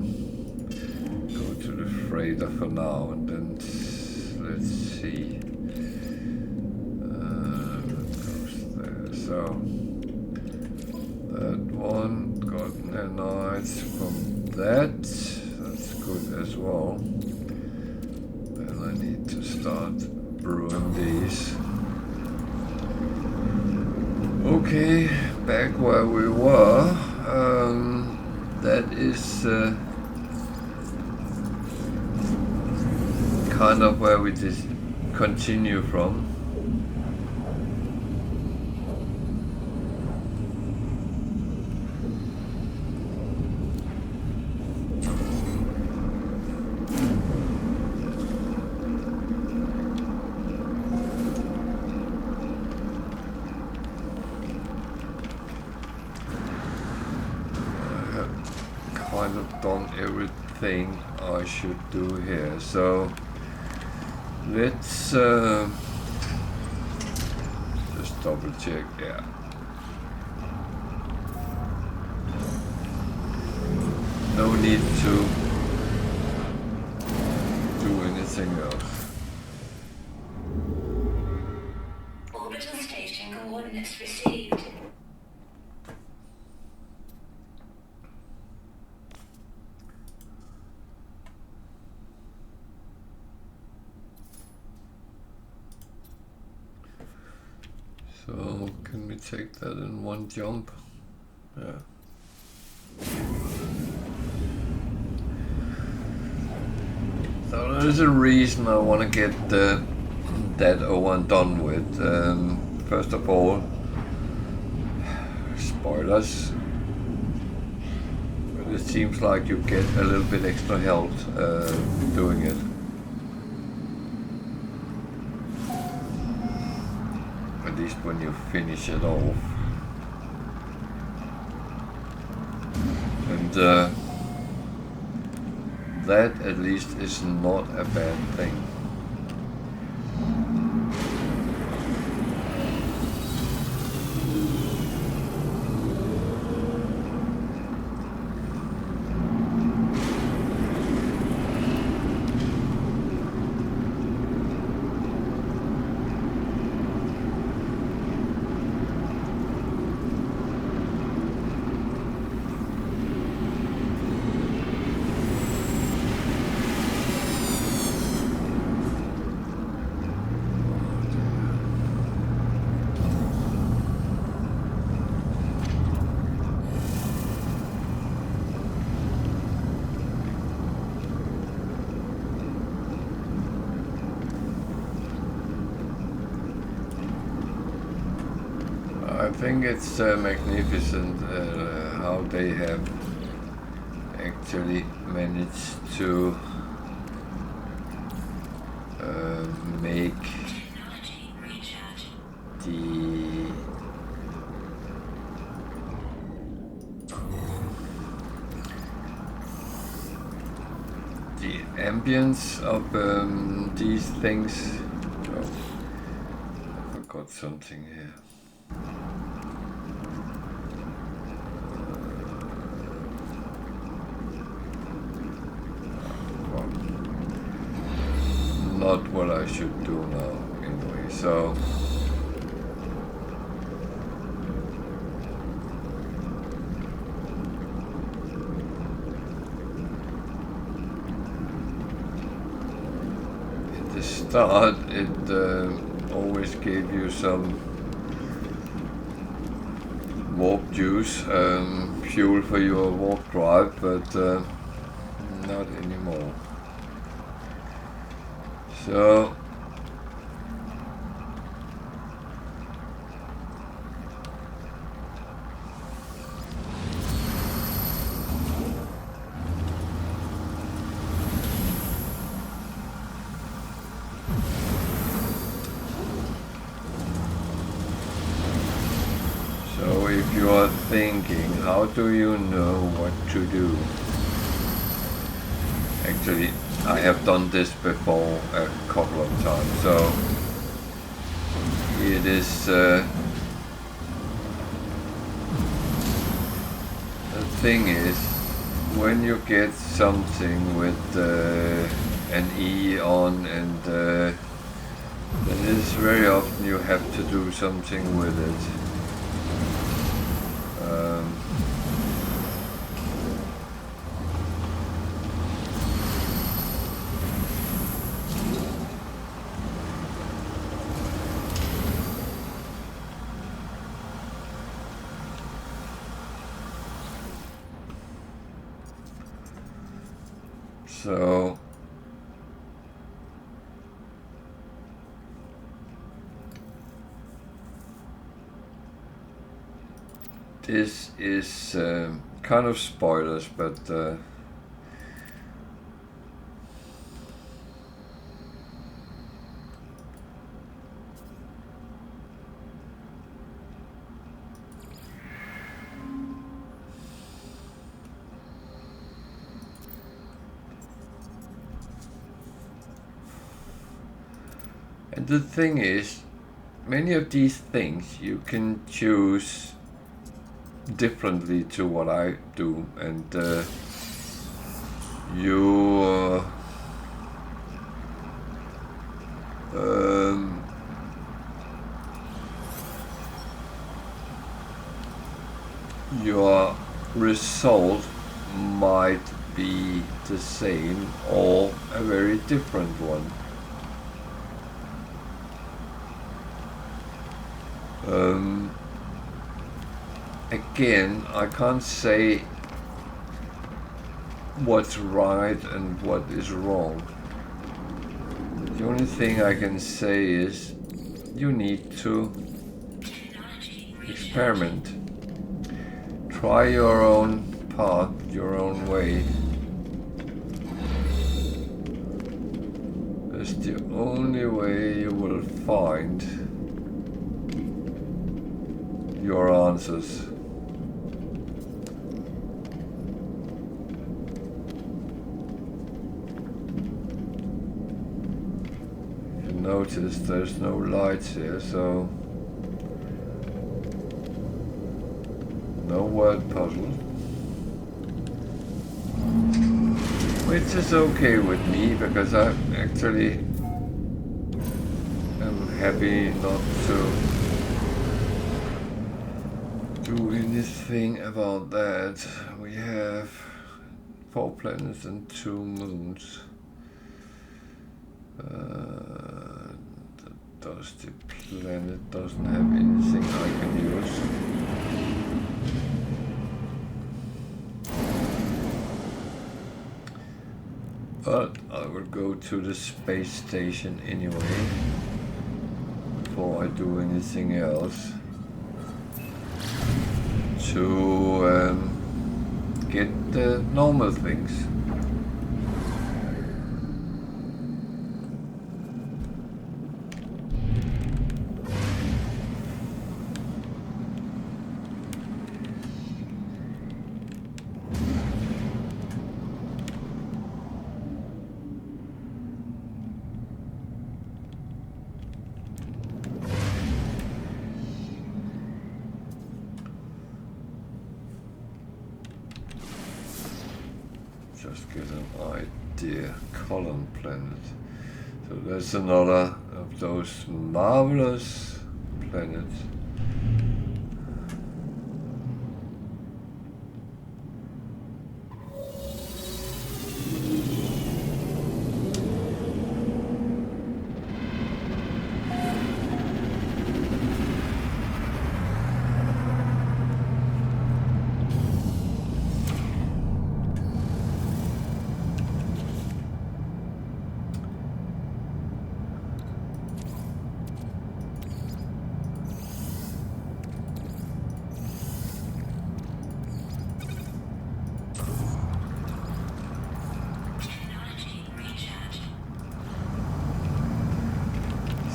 Go to the freighter for now, and then let's see. Goes there. So that one got nanites from that. That's good as well. Then I need to start brewing these. Okay, back where we were. That is kind of where we just continue from. Done everything I should do here, so let's just double check. Yeah, no need to do anything else. Orbital station coordinates received. So, can we take that in one jump? Yeah. So there's a reason I want to get that over and done with. First of all, spoilers. But it seems like you get a little bit extra health doing it. At least when you finish it off. And that at least is not a bad thing. I think it's magnificent how they have actually managed to make the ambience of these things. Oh, I forgot something here. Not what I should do now, anyway. So at the start, it always gave you some warp juice, fuel for your warp drive, but not anymore. So if you are thinking, how do you know what to do? Actually, I have done this before a couple of times, so it is the thing is, when you get something with an E on, and then it is very often you have to do something with it. So this is kind of spoilers, but and the thing is, many of these things you can choose differently to what I do, and you your result might be the same or a very different one. Again, I can't say what's right and what is wrong. The only thing I can say is you need to experiment. Try your own path, your own way. That's the only way you will find your answers. You notice there's no lights here, so no word puzzle, which is okay with me because I actually am happy not to do anything about that. We have 4 planets and 2 moons. The dusty planet doesn't have anything I can use. But I will go to the space station anyway before I do anything else. to get the normal things. Just get an idea. Column planet. So there's another of those marvelous planets.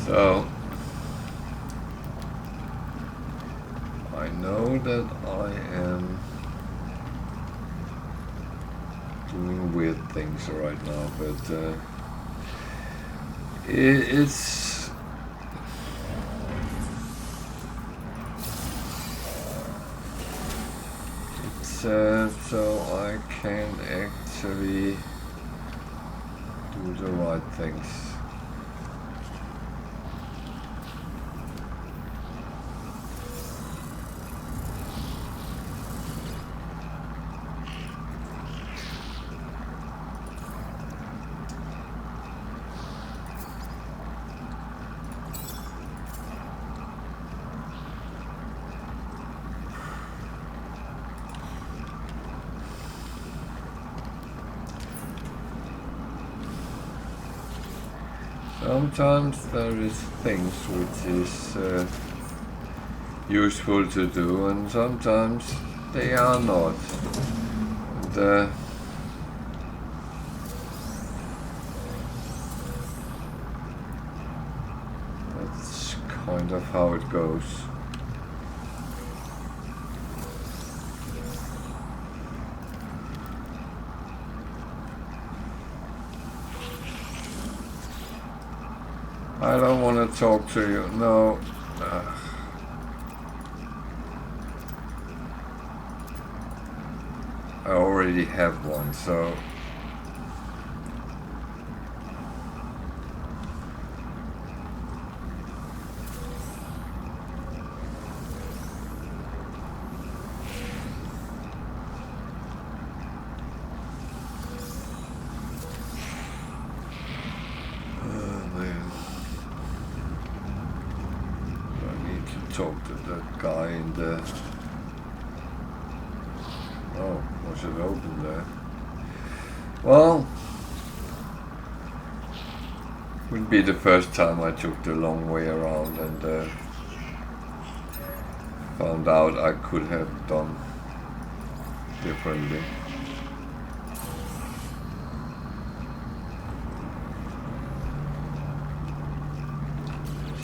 So I know that I am doing weird things right now, but it's so I can actually do the right things. Sometimes there is things which is useful to do, and sometimes they are not. And, that's kind of how it goes. I don't want to talk to you. No. I already have one, so talk to that guy in the... Oh, was it open there? Well, wouldn't be the first time I took the long way around and found out I could have done differently.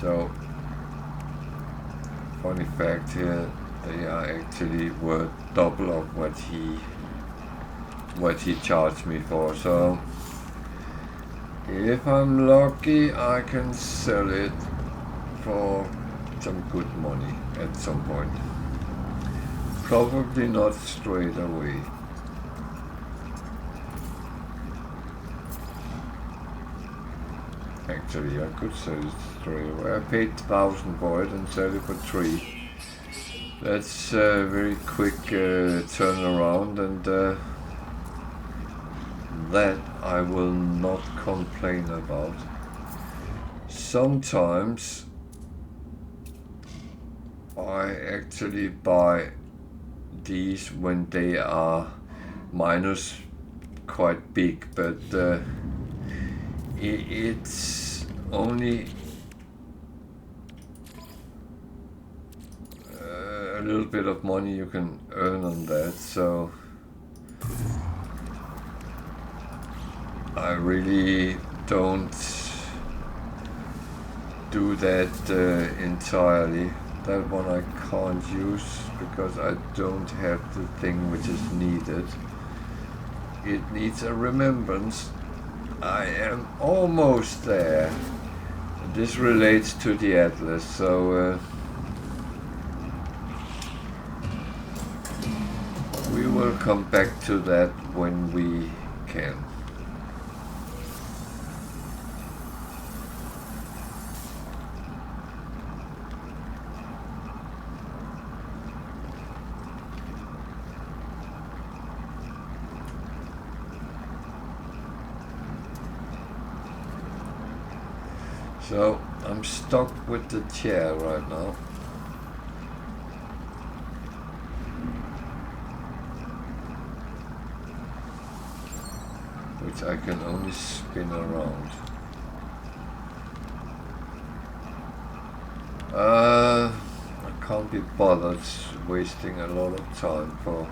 So, funny fact here, they are actually worth double of what he charged me for. So if I'm lucky, I can sell it for some good money at some point. Probably not straight away. Actually, I could sell it straight away. I paid 1,000 for it and sell it for 3. That's a very quick turnaround, and that I will not complain about. Sometimes I actually buy these when they are minus quite big, but it's only a little bit of money you can earn on that, so I really don't do that entirely. That one I can't use because I don't have the thing which is needed. It needs a remembrance. I am almost there. This relates to the Atlas, so we will come back to that when we can. So I'm stuck with the chair right now. Which I can only spin around. I can't be bothered wasting a lot of time for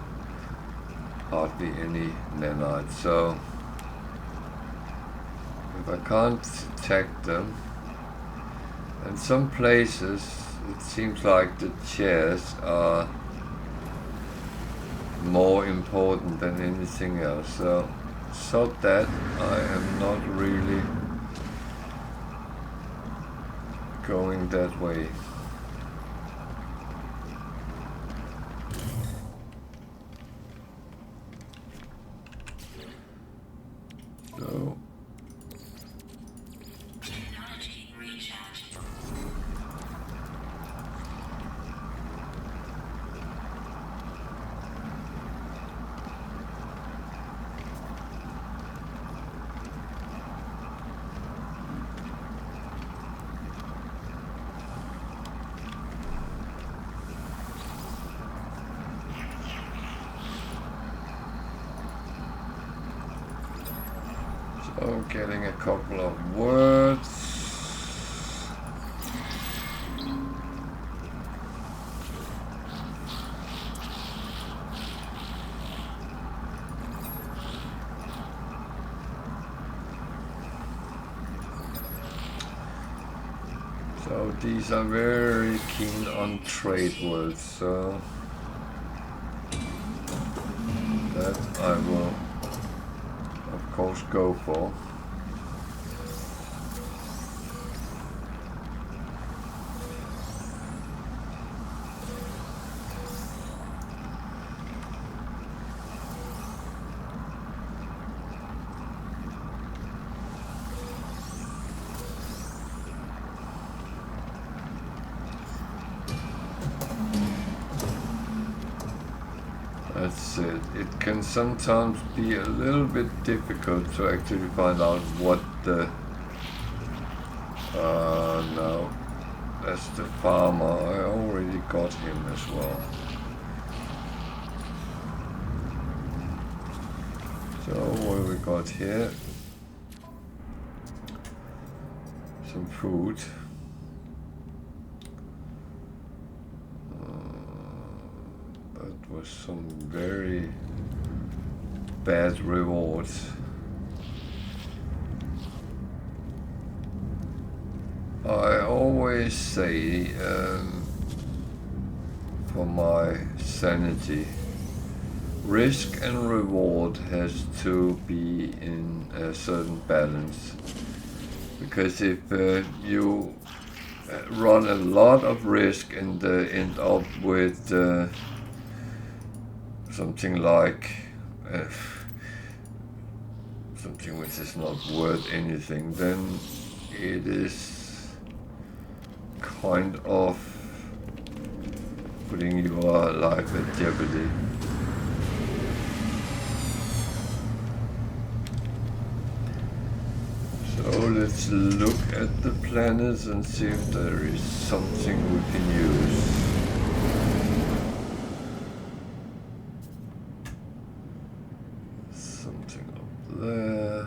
hardly any nanite, so if I can't attack them, in some places it seems like the chairs are more important than anything else, so that I am not really going that way. So getting a couple of words. So these are very keen on trade words, so that I will of course go for. That's it. It can sometimes be a little bit difficult to actually find out what the... no. That's the farmer. I already got him as well. So what have we got here? Some food. Was some very bad rewards. I always say, for my sanity, risk and reward has to be in a certain balance, because if you run a lot of risk and end up with something like something which is not worth anything, then it is kind of putting your life at jeopardy. So let's look at the planets and see if there is something we can use. There.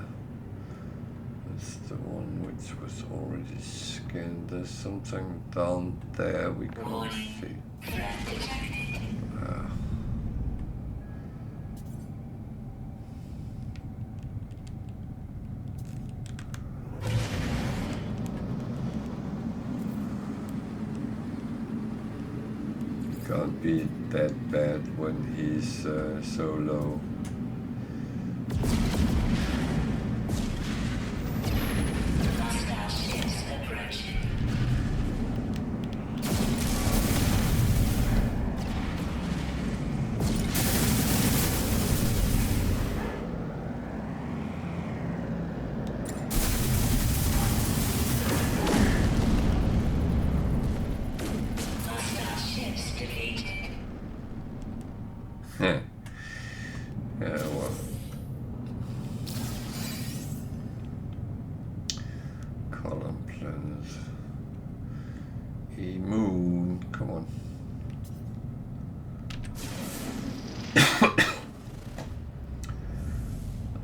That's the one which was already scanned. There's something down there we can't see. can't be that bad when he's so low. Hostile ships approaching. Hostile ships defeated. Yeah, well. Column planet. A moon, come on.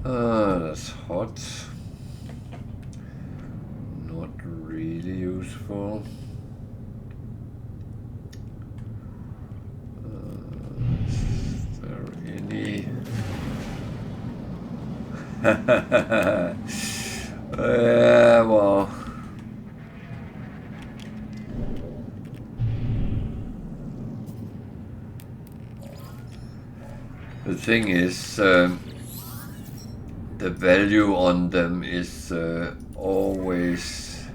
That's hot. Not really useful. Is there any? Yeah, well. The thing is, the value on them is always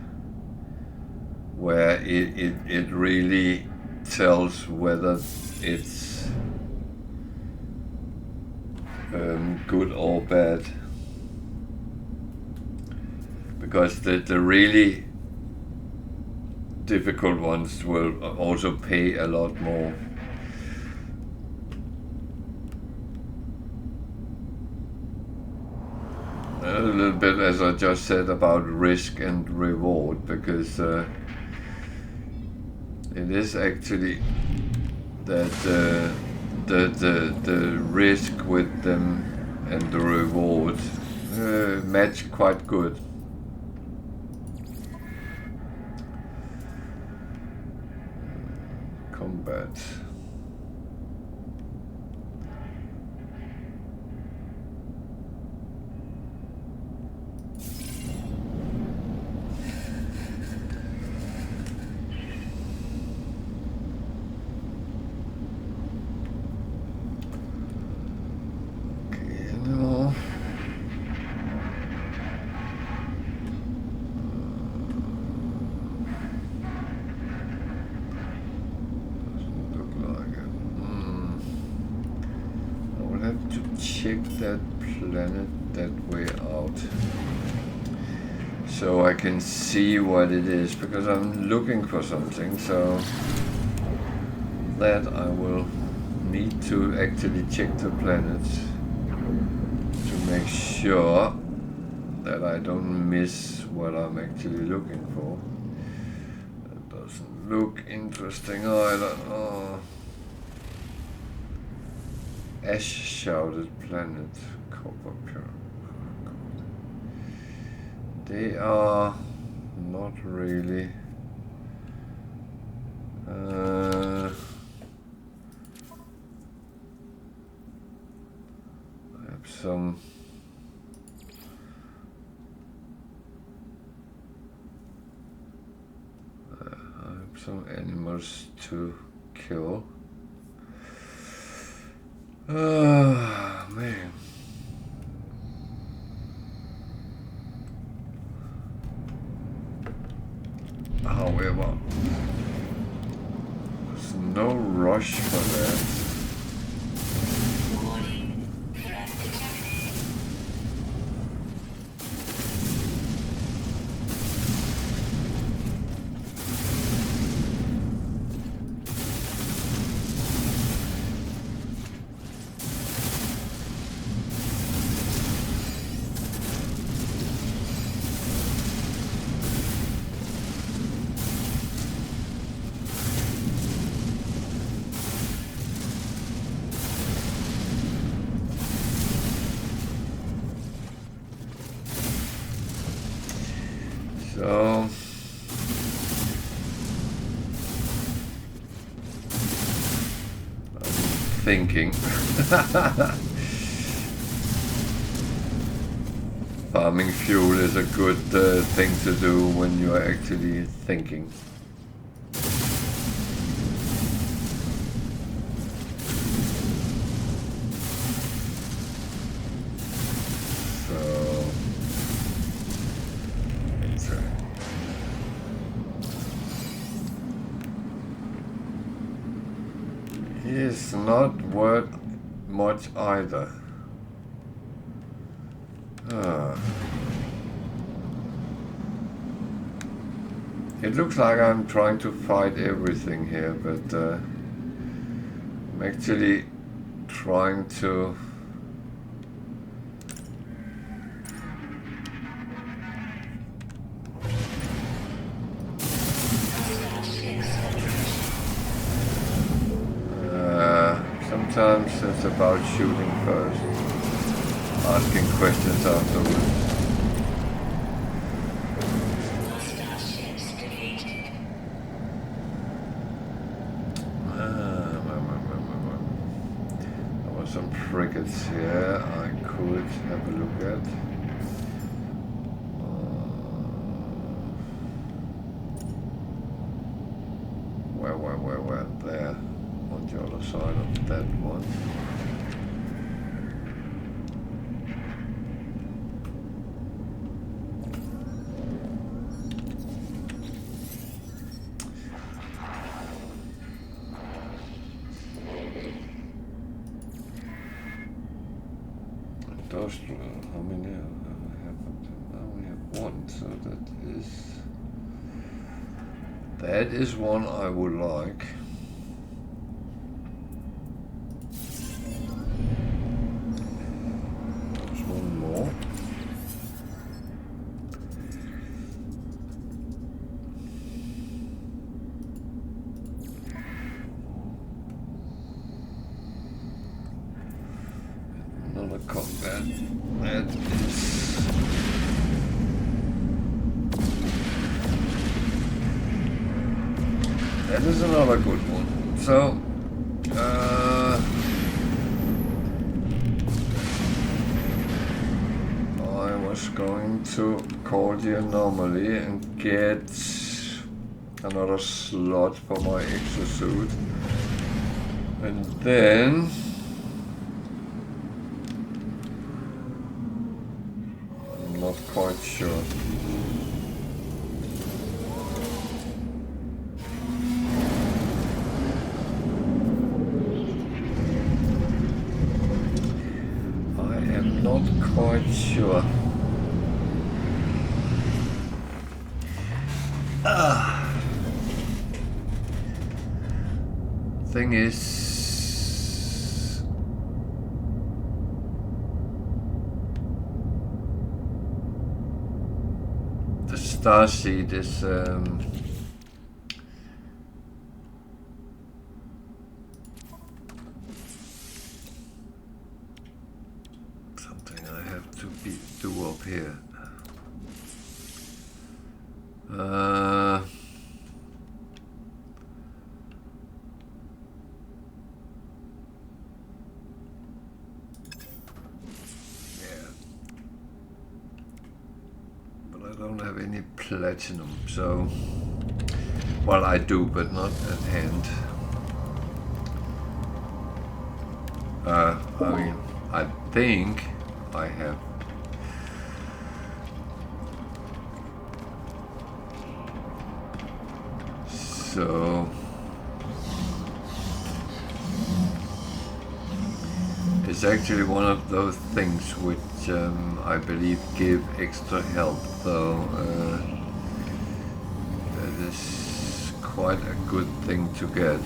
where it really tells whether it's good or bad. Because the really difficult ones will also pay a lot more. A little bit, as I just said, about risk and reward, because it is actually that the risk with them and the reward match quite good. Combat. Check that planet that way out so I can see what it is, because I'm looking for something, so that I will need to actually check the planet to make sure that I don't miss what I'm actually looking for. That doesn't look interesting either. Oh. Ash-shrouded planet, copper pyramid. They are not really. I have some. I have some animals to kill. Oh, man. However, there's no rush for that. Warning. Threat detected. So I'm thinking. Farming fuel is a good thing to do when you are actually thinking. He is not worth much either. It looks like I'm trying to fight everything here, but I'm actually trying to sometimes it's about shooting first, asking questions afterwards. Hostile ships defeated. There were some frigates here I could have a look at. Where? There, on the other side of that one. Those, how many have now? We have one, so that is one I would like. There's one more. Another combat. That is another good one. So, I was going to call the anomaly and get another slot for my exosuit, and then I'm not quite sure. Quite sure. Thing is, the starseed is do up here. Yeah, but I don't have any platinum, so well, I do, but not at hand. I mean, I think I have. So it's actually one of those things which I believe give extra health, though that is quite a good thing to get.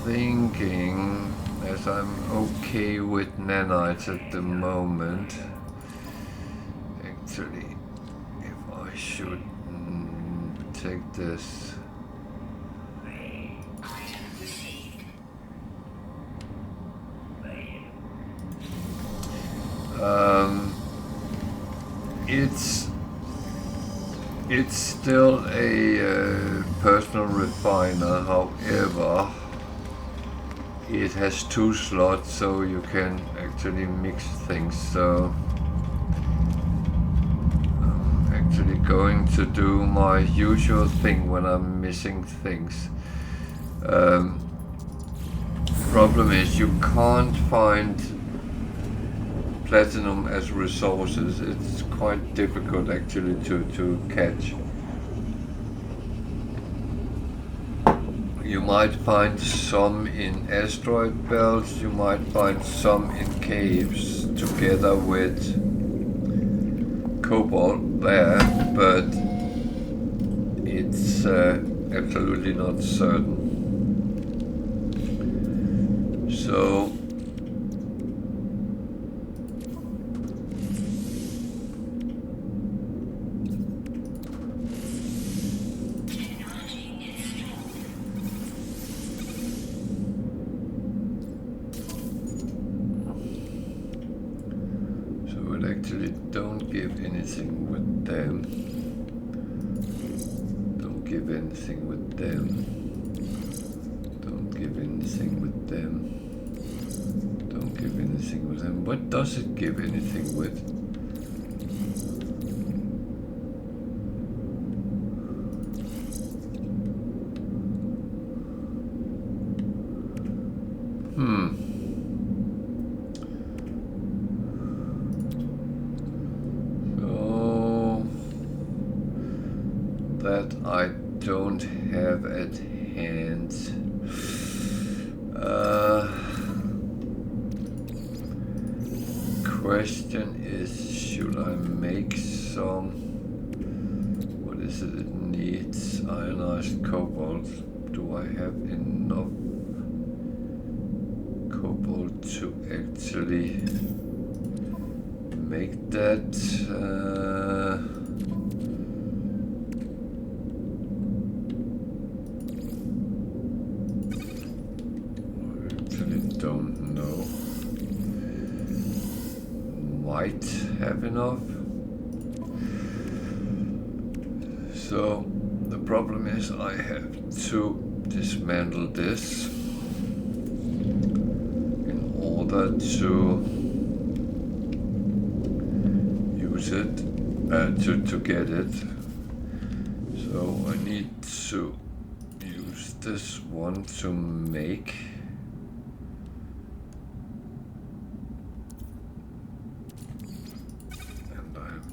Thinking, as I'm okay with nanites at the moment, actually, if I should take this. It's still a personal refiner, however. It has 2 slots, so you can actually mix things. So I'm actually going to do my usual thing when I'm missing things. Problem is you can't find platinum as resources. It's quite difficult actually to catch. You might find some in asteroid belts, you might find some in caves together with cobalt there, but it's absolutely not certain. So don't give anything with them. Don't give anything with them. Don't give anything with them. Don't give anything with them. What does it give anything with? That I don't have at hand. Question is, should I make some? What is it? It needs ionized cobalt. Do I have enough cobalt to actually make that? Don't know. Might have enough. So the problem is I have to dismantle this in order to use it, to get it. So I need to use this one to make.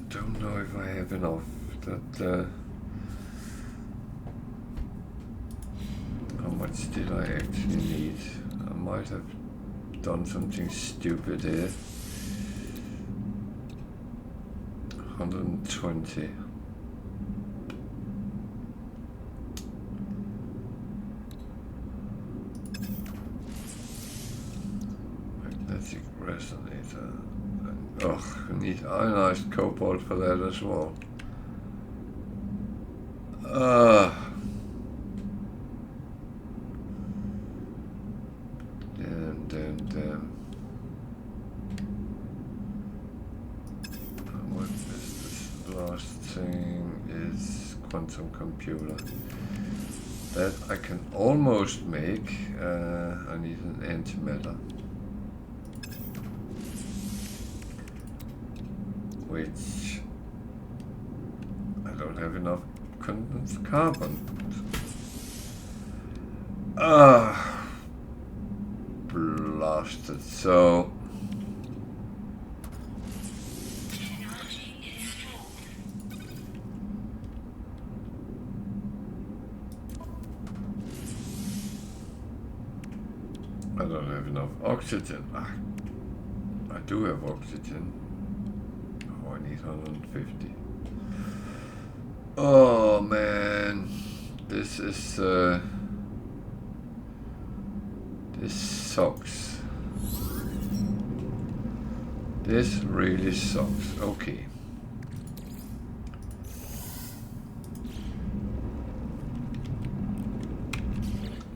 Don't know if I have enough. That how much did I actually need? I might have done something stupid here. 120. Magnetic resonator. Ugh, I need ionized cobalt for that as well. Damn. What is this last thing? Is quantum computer. That I can almost make. I need an antimatter. Which I don't have enough condensed carbon. Blasted. So I don't have enough oxygen. I do have oxygen. I need 150. Oh man, this is this sucks. This really sucks. Okay.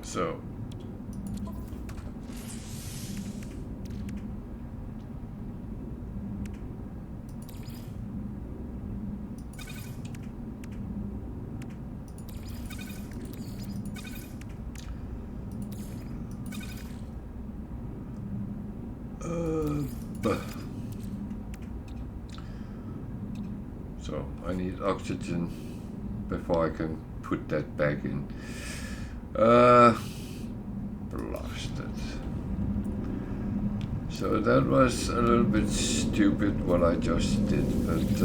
So I need oxygen before I can put that back in. Blasted. So that was a little bit stupid what I just did, but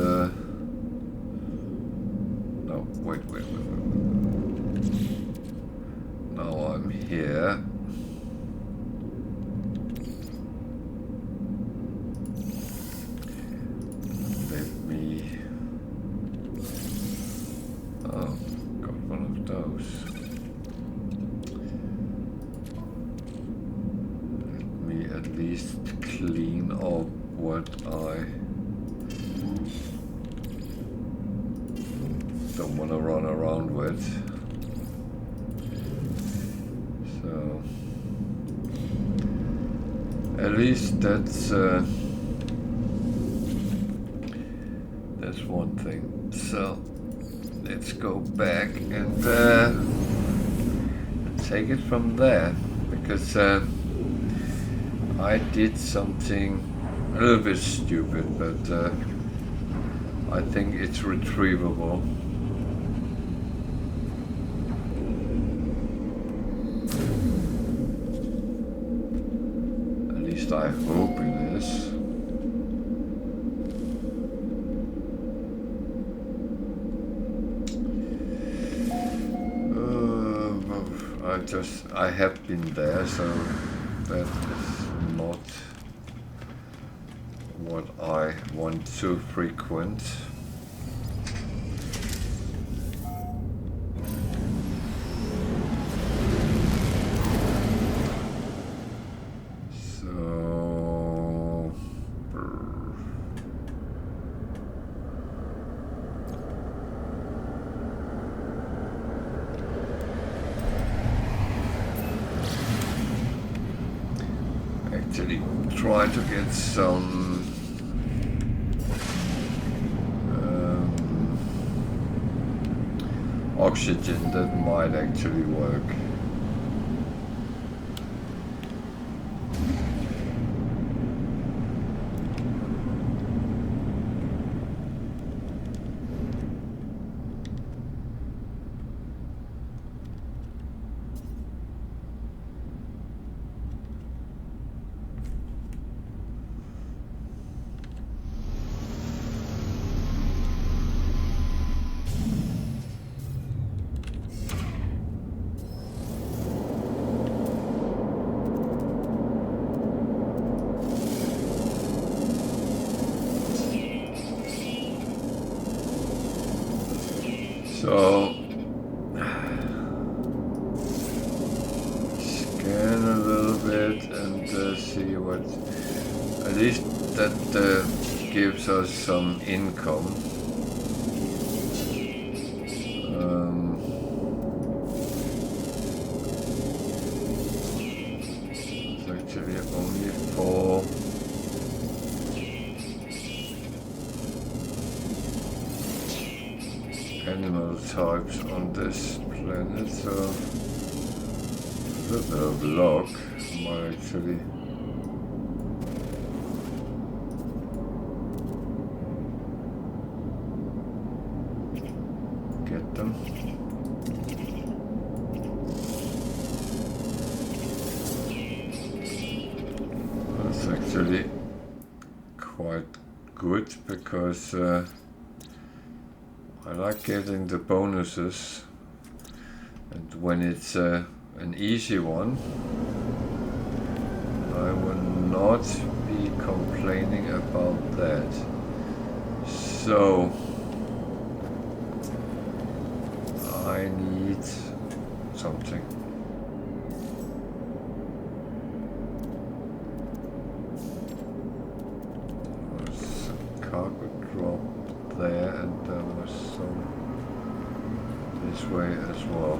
no, wait. Now I'm here. Let me... Oh, got one of those. At least clean up what I don't want to run around with. So at least that's one thing. So let's go back and take it from there, because I did something a little bit stupid, but I think it's retrievable. At least I hope it is. I have been there, so that is not what I want to frequent. So actually try to get some oxygen that might actually work. So scan a little bit and see what, at least that gives us some income. It's actually only for animal types on this planet, so a little bit of luck might actually get them. That's actually quite good, because I like getting the bonuses, and when it's an easy one, I will not be complaining about that. So I need something. There's a cargo drop there, and there was some this way as well.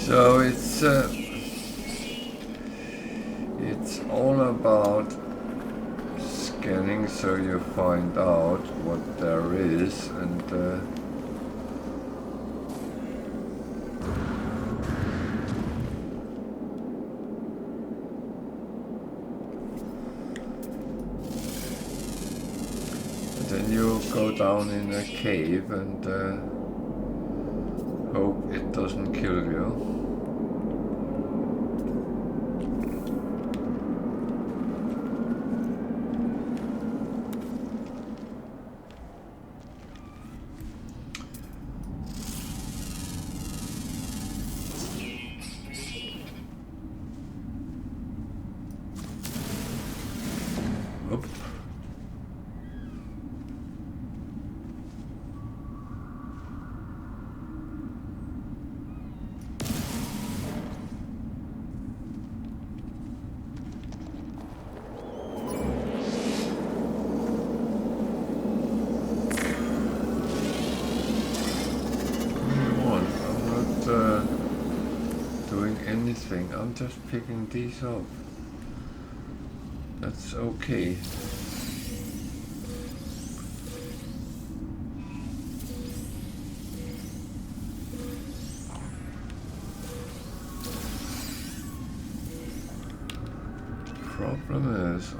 So it's all about scanning so you find out what there is, and then you go down in a cave and hope it doesn't kill you. Oop. Anything. I'm just picking these up. That's okay. Problem is,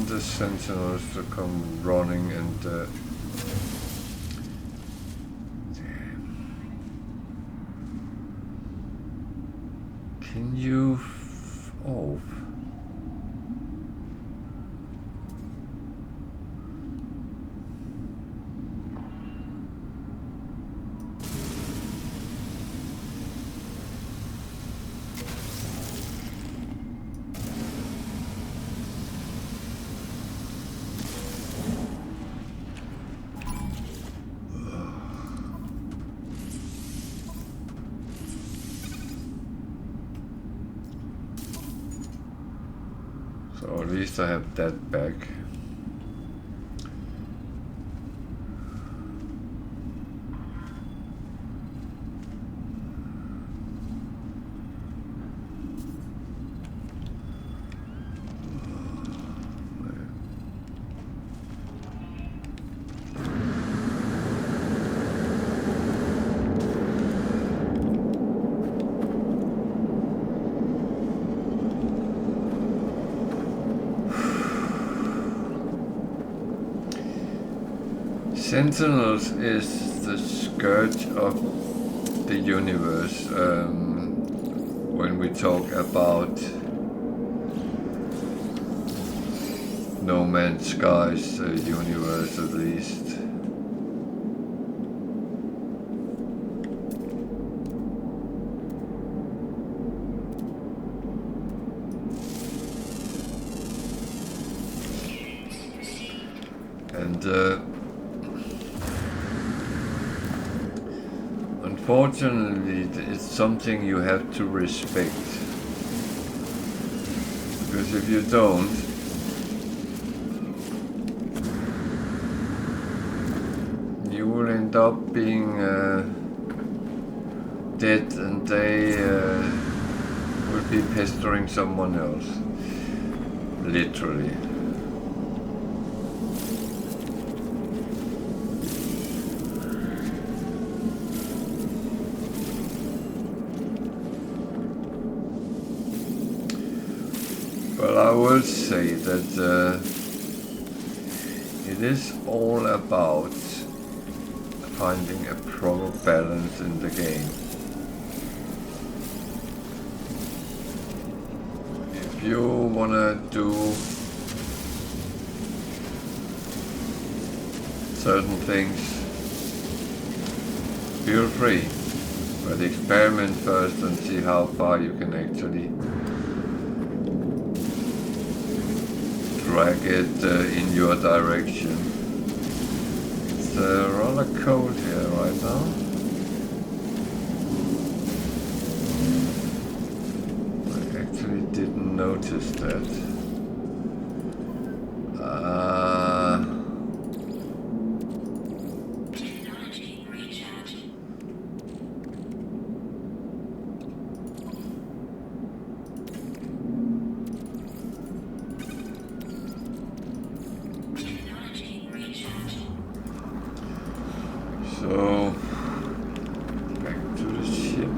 the sentinels to come running and can you oh, so at least I have that back. Sentinels is the scourge of the universe when we talk about No Man's Sky's universe, at least. And unfortunately, it's something you have to respect, because if you don't, you will end up being dead, and they will be pestering someone else, literally. Well, I will say that it is all about finding a proper balance in the game. If you wanna do certain things, feel free, but experiment first and see how far you can actually drag it in your direction. It's rather cold here right now. I actually didn't notice that. Technology recharge. Technology recharge. So, back to the ship.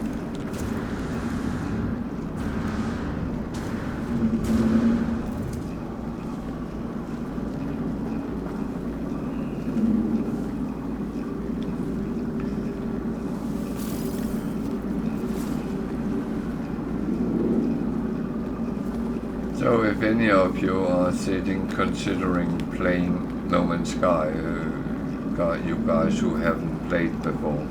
So if any of you are sitting considering playing No Man's Sky, you guys who haven't played before,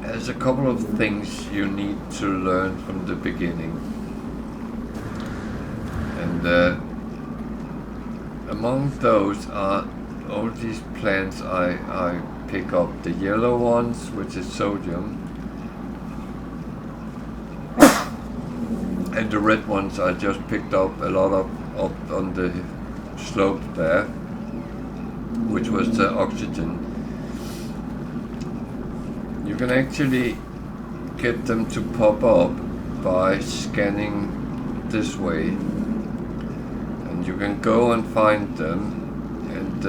there's a couple of things you need to learn from the beginning. And among those are all these plants I pick up. The yellow ones, which is sodium, and the red ones I just picked up a lot of up on the slope there, which was the oxygen. You can actually get them to pop up by scanning this way, and you can go and find them. And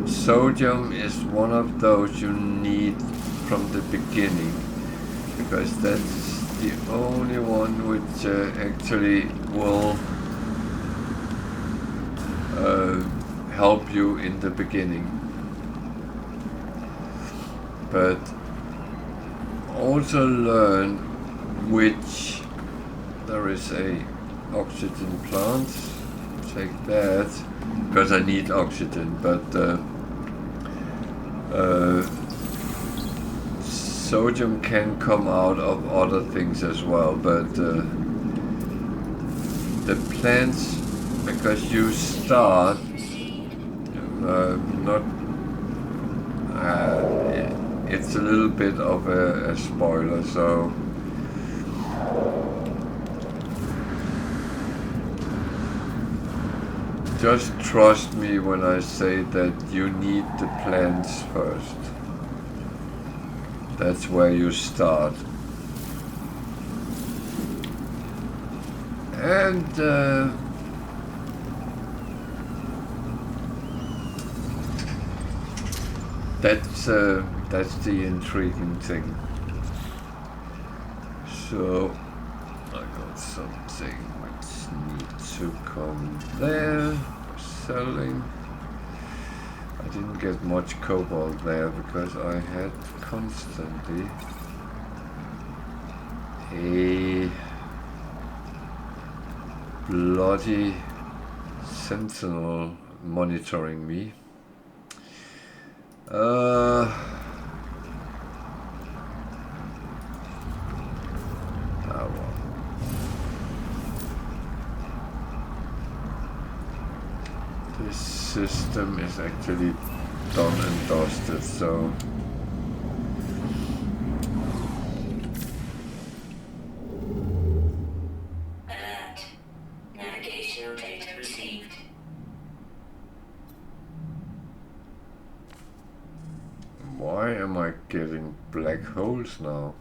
sodium is one of those you need from the beginning, because that's the only one which actually will help you in the beginning. But also learn which there is a oxygen plant. Take that, because I need oxygen, but sodium can come out of other things as well, but the plants, because you start not it's a little bit of a spoiler, so just trust me when I say that you need the plants first. That's where you start. And that's the intriguing thing. So I got something which needs to come there for selling. I didn't get much cobalt there because I had constantly a bloody sentinel monitoring me. This system is actually done and dusted, so Alert. Navigational data received. why am I getting black holes now?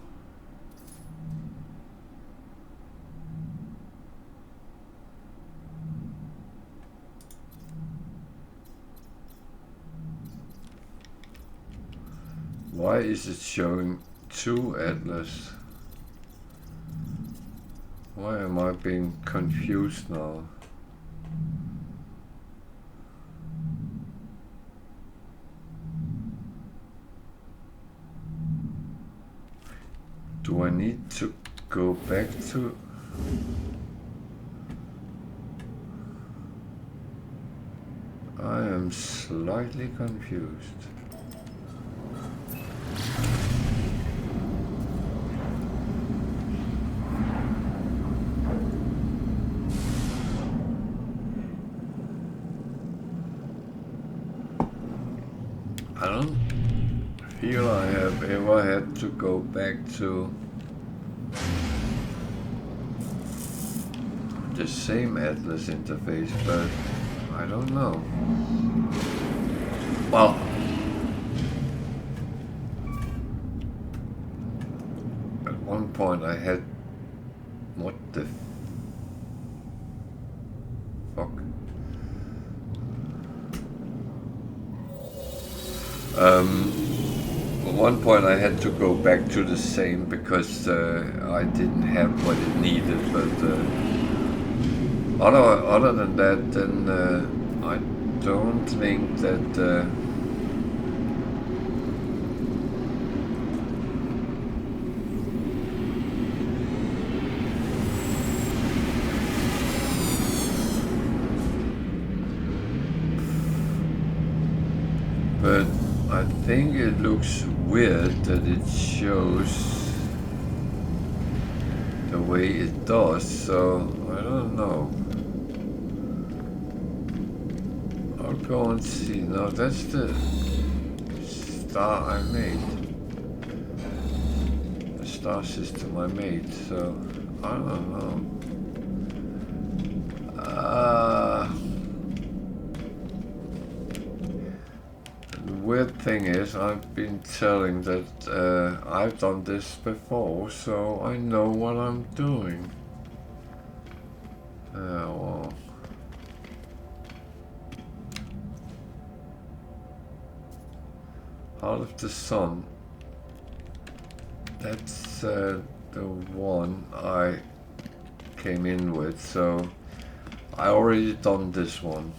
Why is it showing 2 atlas? Why am I being confused now? Do I need to go back to... I am slightly confused. I don't feel I have ever had to go back to the same Atlas interface, but I don't know. Well, at one point I had... What the fuck? At one point I had to go back to the same because I didn't have what it needed, but other than that, then I don't think that but I think it looks weird that it shows the way it does, so I don't know. I'll go and see. No, that's the star I made. The star system I made, so I don't know. The weird thing is, I've been telling that I've done this before, so I know what I'm doing. Well. Heart of the Sun. That's the one I came in with, so I already done this one.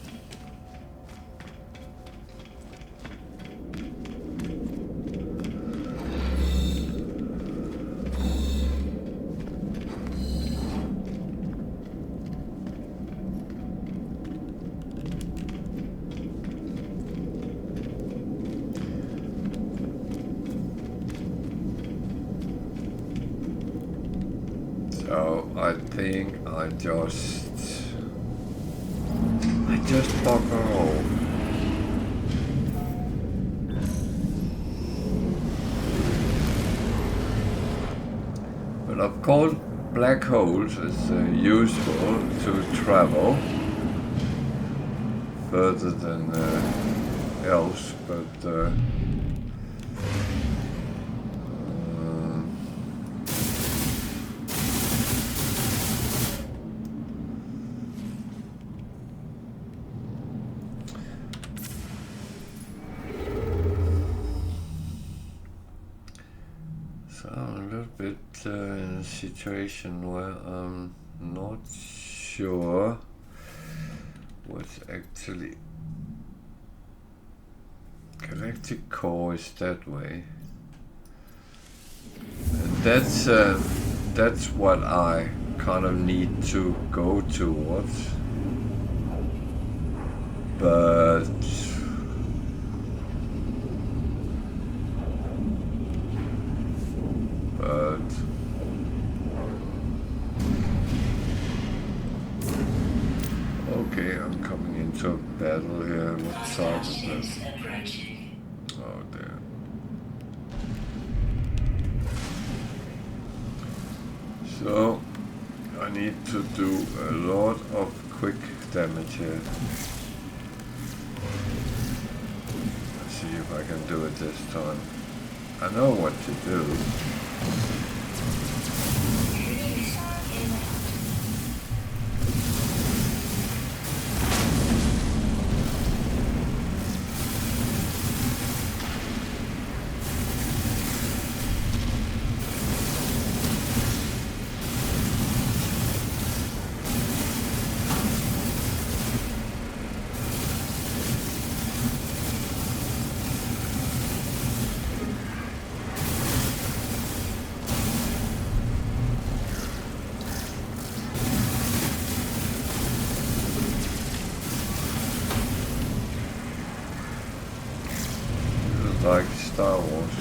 So I think I just bugger all. But of course, black holes is useful to travel further than else, but so I'm a little bit in a situation where I'm not sure what's actually... Galactic core is that way, and that's what I kind of need to go towards, but okay, I'm coming into a battle here. What side is this? Oh dear. So I need to do a lot of quick damage here. Let's see if I can do it this time. I know what to do. Like Star Wars.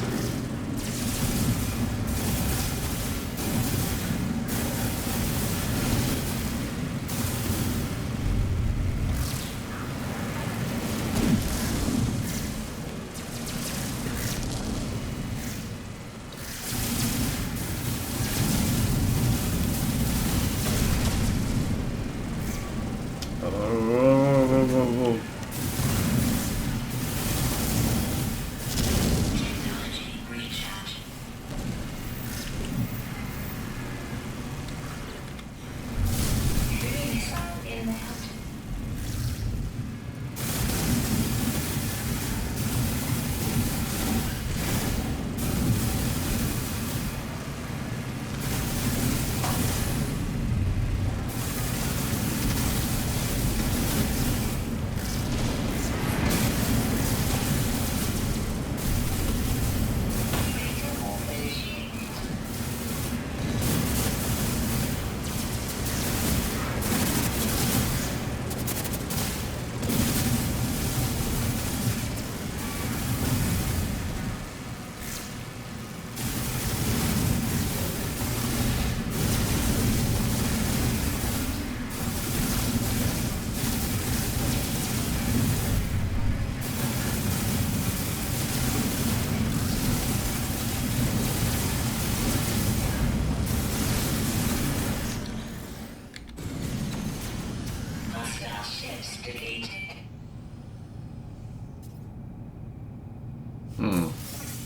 Units deleted.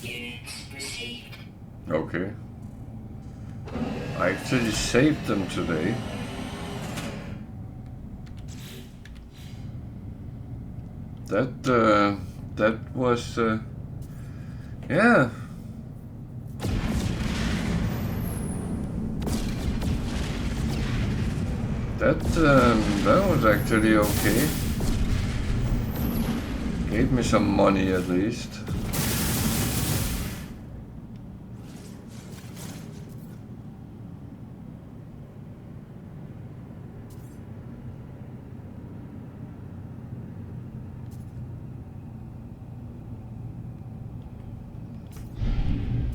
Units received. Okay. I actually saved them today. That was yeah. That was actually okay. Gave me some money at least.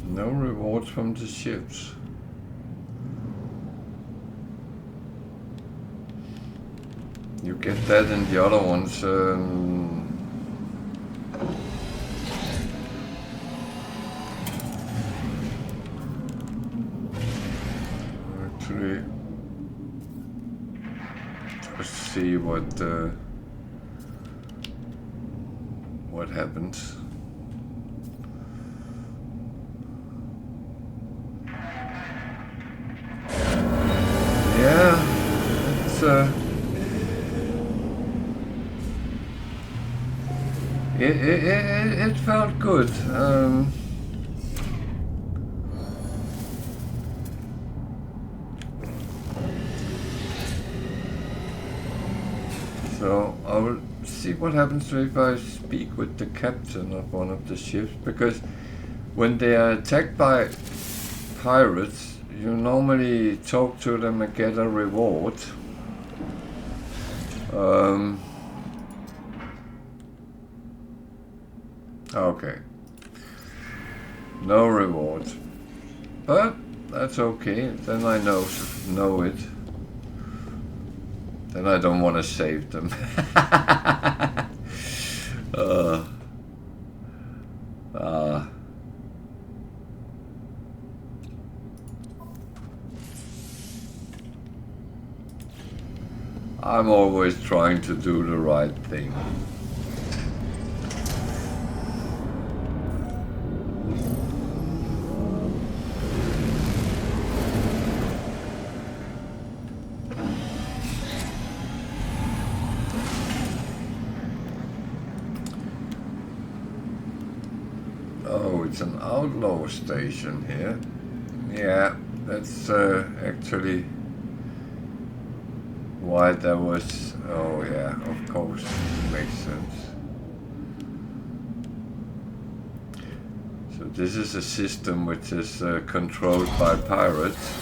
No rewards from the ships. You get that in the other ones. Actually, let's see what happens. Yeah, it's it felt good. So I will see what happens if I speak with the captain of one of the ships, because when they are attacked by pirates, you normally talk to them and get a reward. Okay. No reward. But that's okay. Then I know it. Then I don't want to save them. I'm always trying to do the right thing. Oh, it's an outlaw station here. Yeah, that's actually why there was... Oh yeah, of course, makes sense. So this is a system which is controlled by pirates.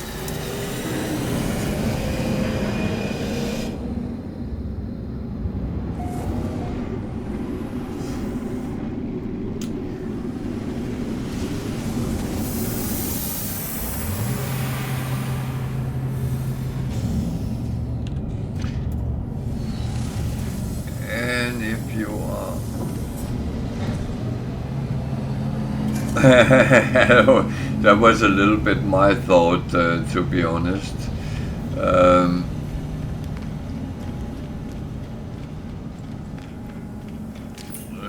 That was a little bit my thought, to be honest.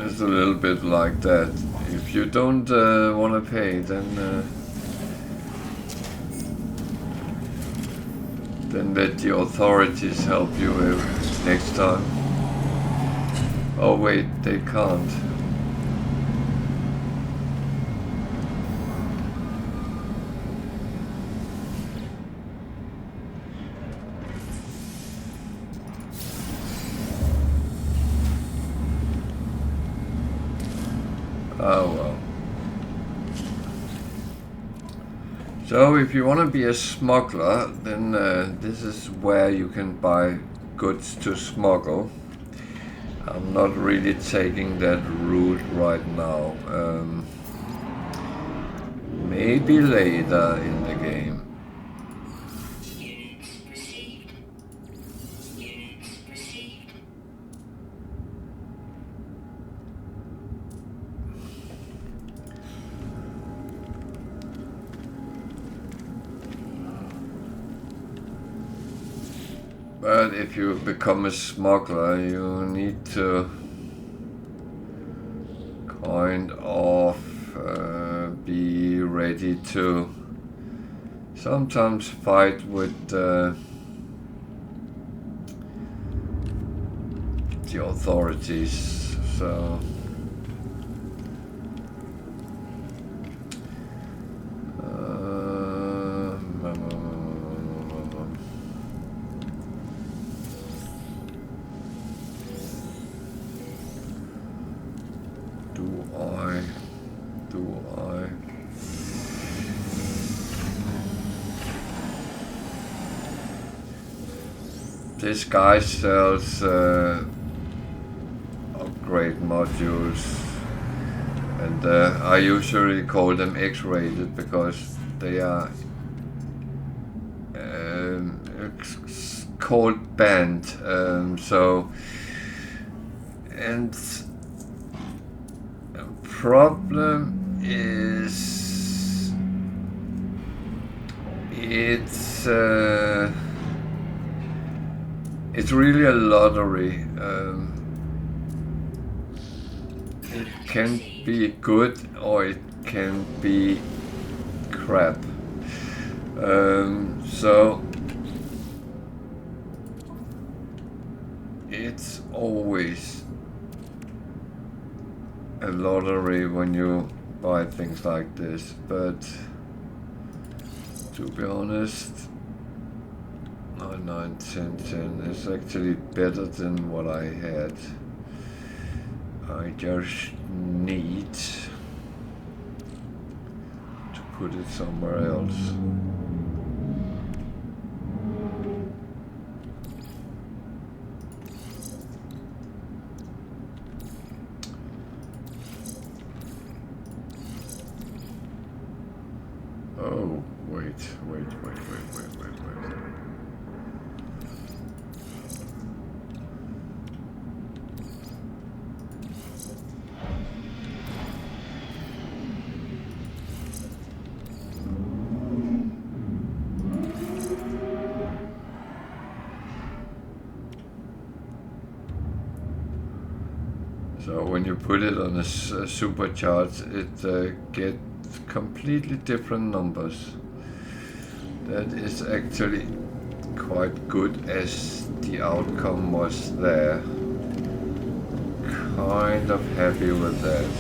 It's a little bit like that. If you don't want to pay, then let the authorities help you next time. Oh wait, they can't. Oh well. So if you want to be a smuggler, then this is where you can buy goods to smuggle. I'm not really taking that route right now. Maybe later in the game. Units received. Units received. But if you become a smuggler, you need to kind of be ready to sometimes fight with the authorities. So this guy sells upgrade modules, and I usually call them X-rated because they are called banned. So, and the problem is it's really a lottery. It can be good or it can be crap. So it's always a lottery when you buy things like this, but to be honest, 9, 9, 10, 10 is actually better than what I had. I just need to put it somewhere else. Oh, wait. So when you put it on a supercharge, it gets completely different numbers. That is actually quite good, as the outcome was there. Kind of happy with that.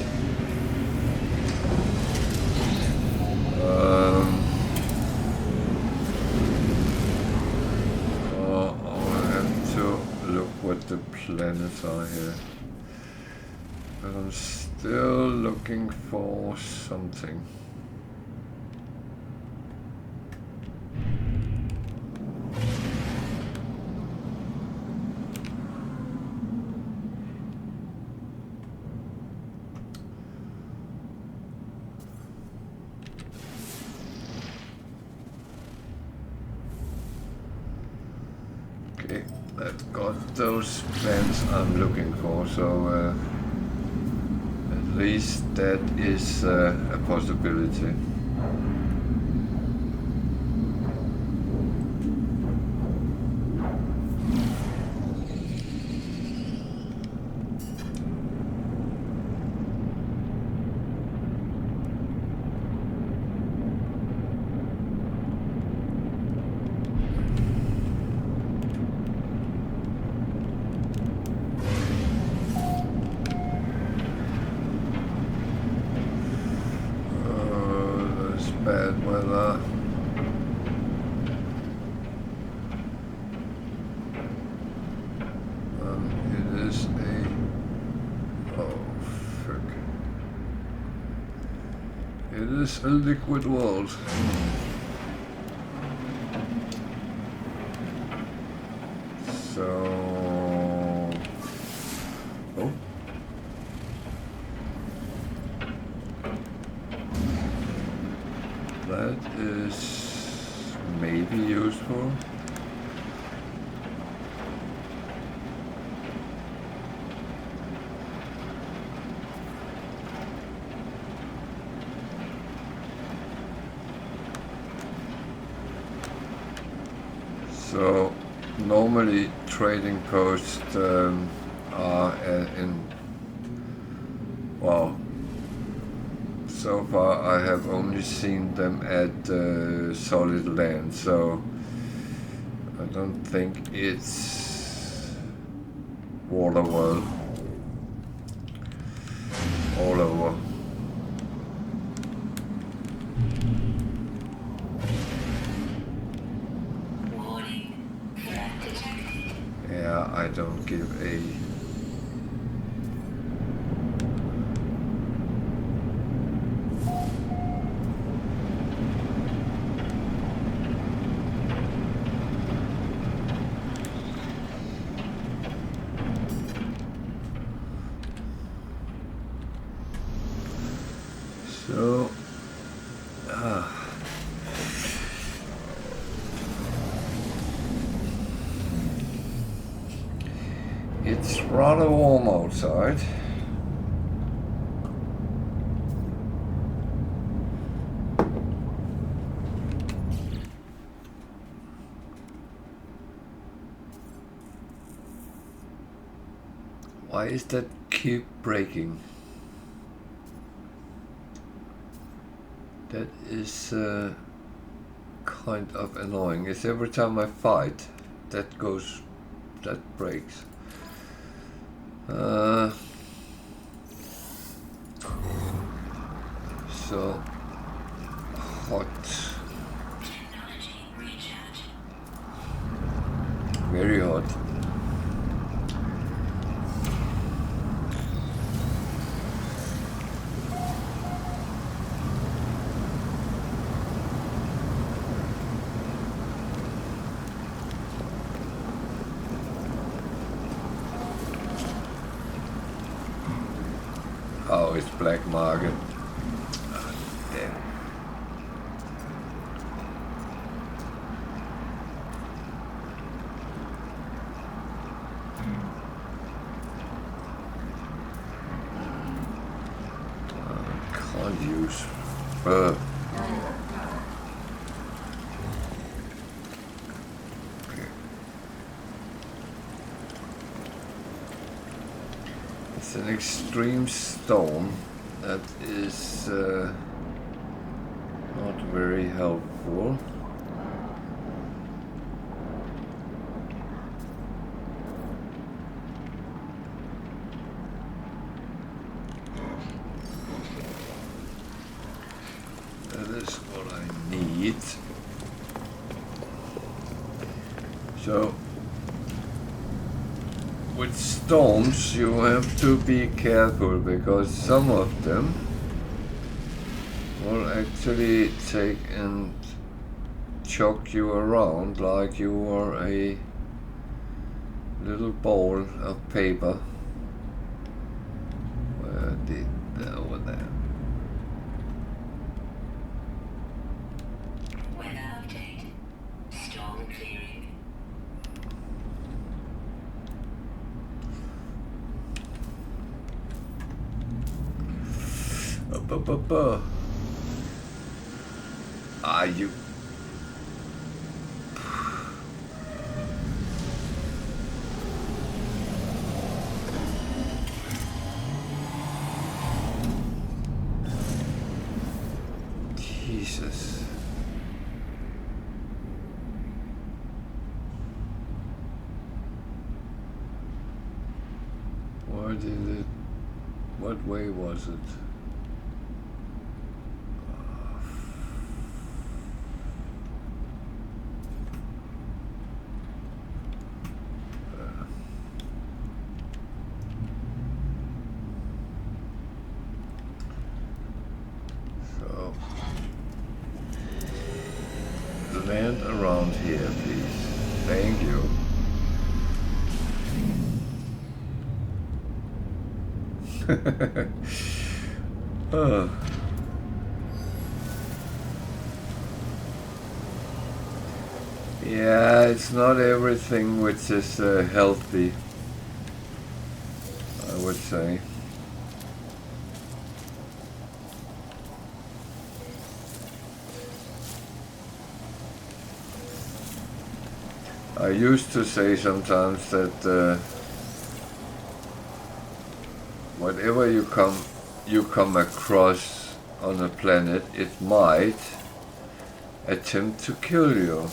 I'll have to look what the planets are here. But I'm still looking for something. Okay, that got those plans I'm looking for, so at least that is a possibility. Bad weather. It is a... oh, fuck. It is a liquid world. So... oh. That is maybe useful. So normally trading posts are in, well, so far I have only seen them at solid land, so I don't think it's water world all over. Warning. Threat detected. Yeah, I don't give a... So... It's rather warm outside. Why is that keep breaking? That is kind of annoying. It's every time I fight, that breaks. So hot. Technology recharge. Very hot. Oh, it's black market. Oh, damn. Can't use fur. Okay. It's an extreme storm that is not very helpful. That is what I need. So, with storms you have to be careful because some of them will actually take and choke you around like you are a little ball of paper. Where did over there? Weather update. Storm clearing. Up. Ah, you. Jesus. Where did it? What way was it? So, land around here, please. Thank you. Oh. Yeah, it's not everything which is healthy, I would say. I used to say sometimes that whatever you come across on a planet, it might attempt to kill you.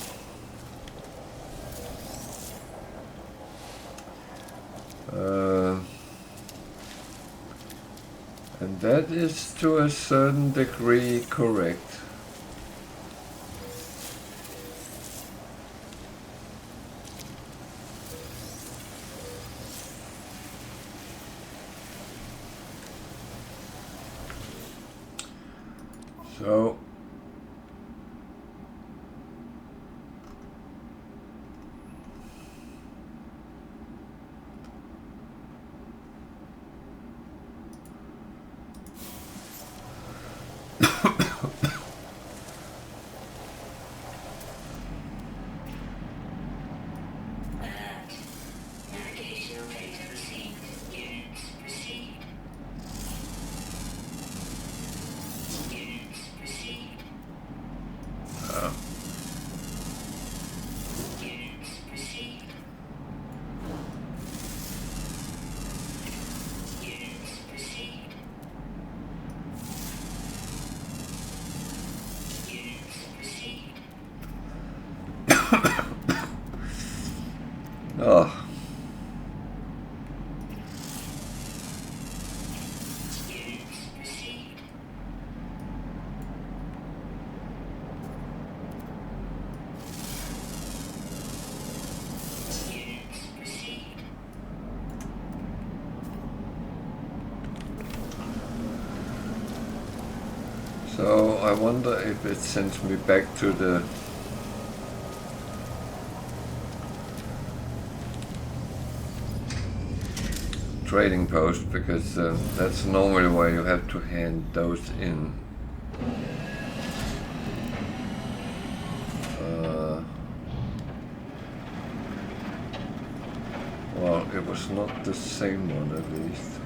And that is to a certain degree correct. So navigational data received. Units received. Units received. Units received. Units received. Units received. oh. Units received. Units received. So I wonder if it sends me back to the trading post, because that's normally where you have to hand those in. Well, it was not the same one at least.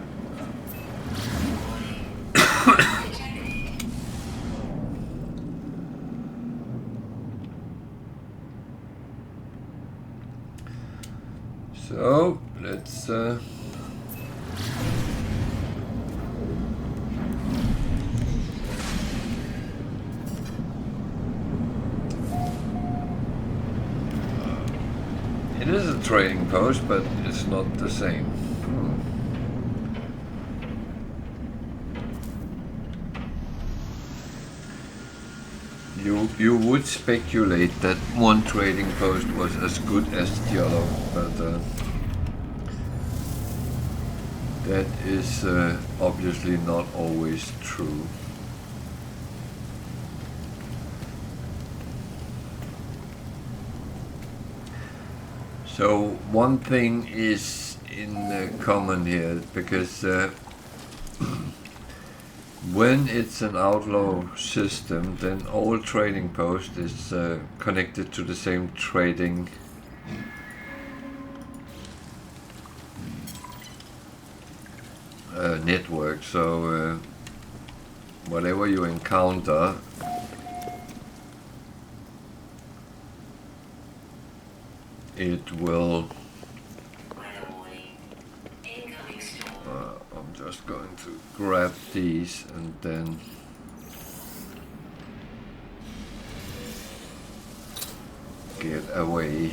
So let's it is a trading post, but it's not the same. You would speculate that one trading post was as good as the other, but that is obviously not always true. So one thing is in common here, because when it's an outlaw system, then all trading post is connected to the same trading network. So whatever you encounter, it will. I'm just going to grab these and then get away.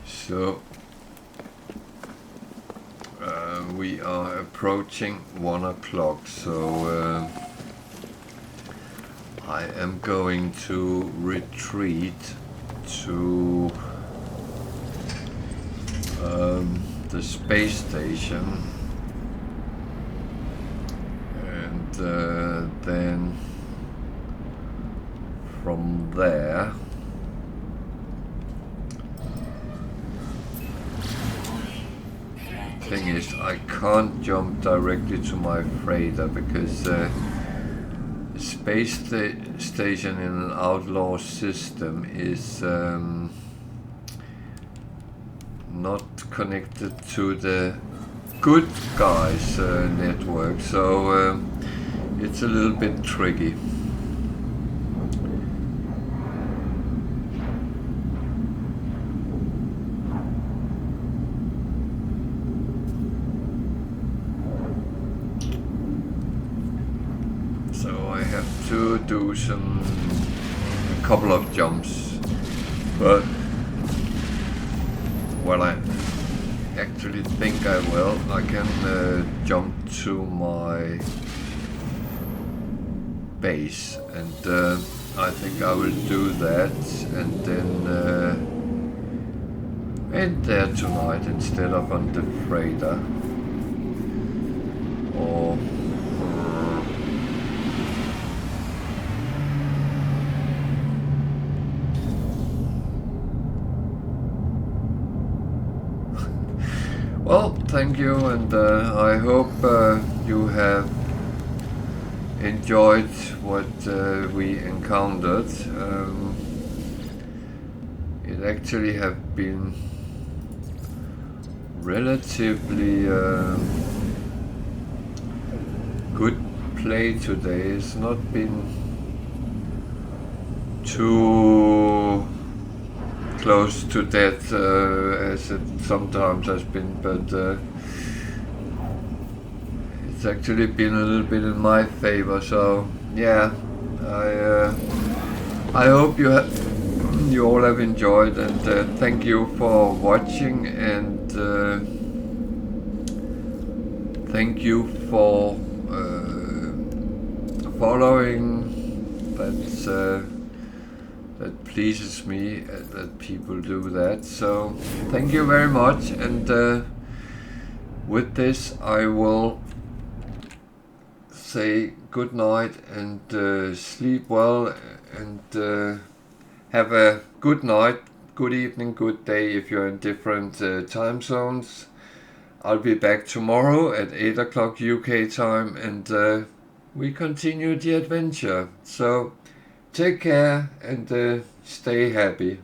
So we are approaching 1 o'clock, so I am going to retreat to the space station, and then from there thing is, I can't jump directly to my freighter because the space station in an outlaw system is not connected to the good guys network, so it's a little bit tricky. do a couple of jumps, but what I actually think I will, I can jump to my base, and I think I will do that, and then end there tonight instead of on the freighter. Or well, thank you, and I hope you have enjoyed what we encountered. It actually have been relatively good play today. It's not been too close to death as it sometimes has been, but it's actually been a little bit in my favor. So yeah, I hope you all have enjoyed, and thank you for watching, and thank you for following. That pleases me that people do that. So thank you very much, and with this I will say good night, and sleep well, and have a good night, good evening, good day if you're in different time zones. I'll be back tomorrow at 8 o'clock UK time, and we continue the adventure. So take care, and stay happy.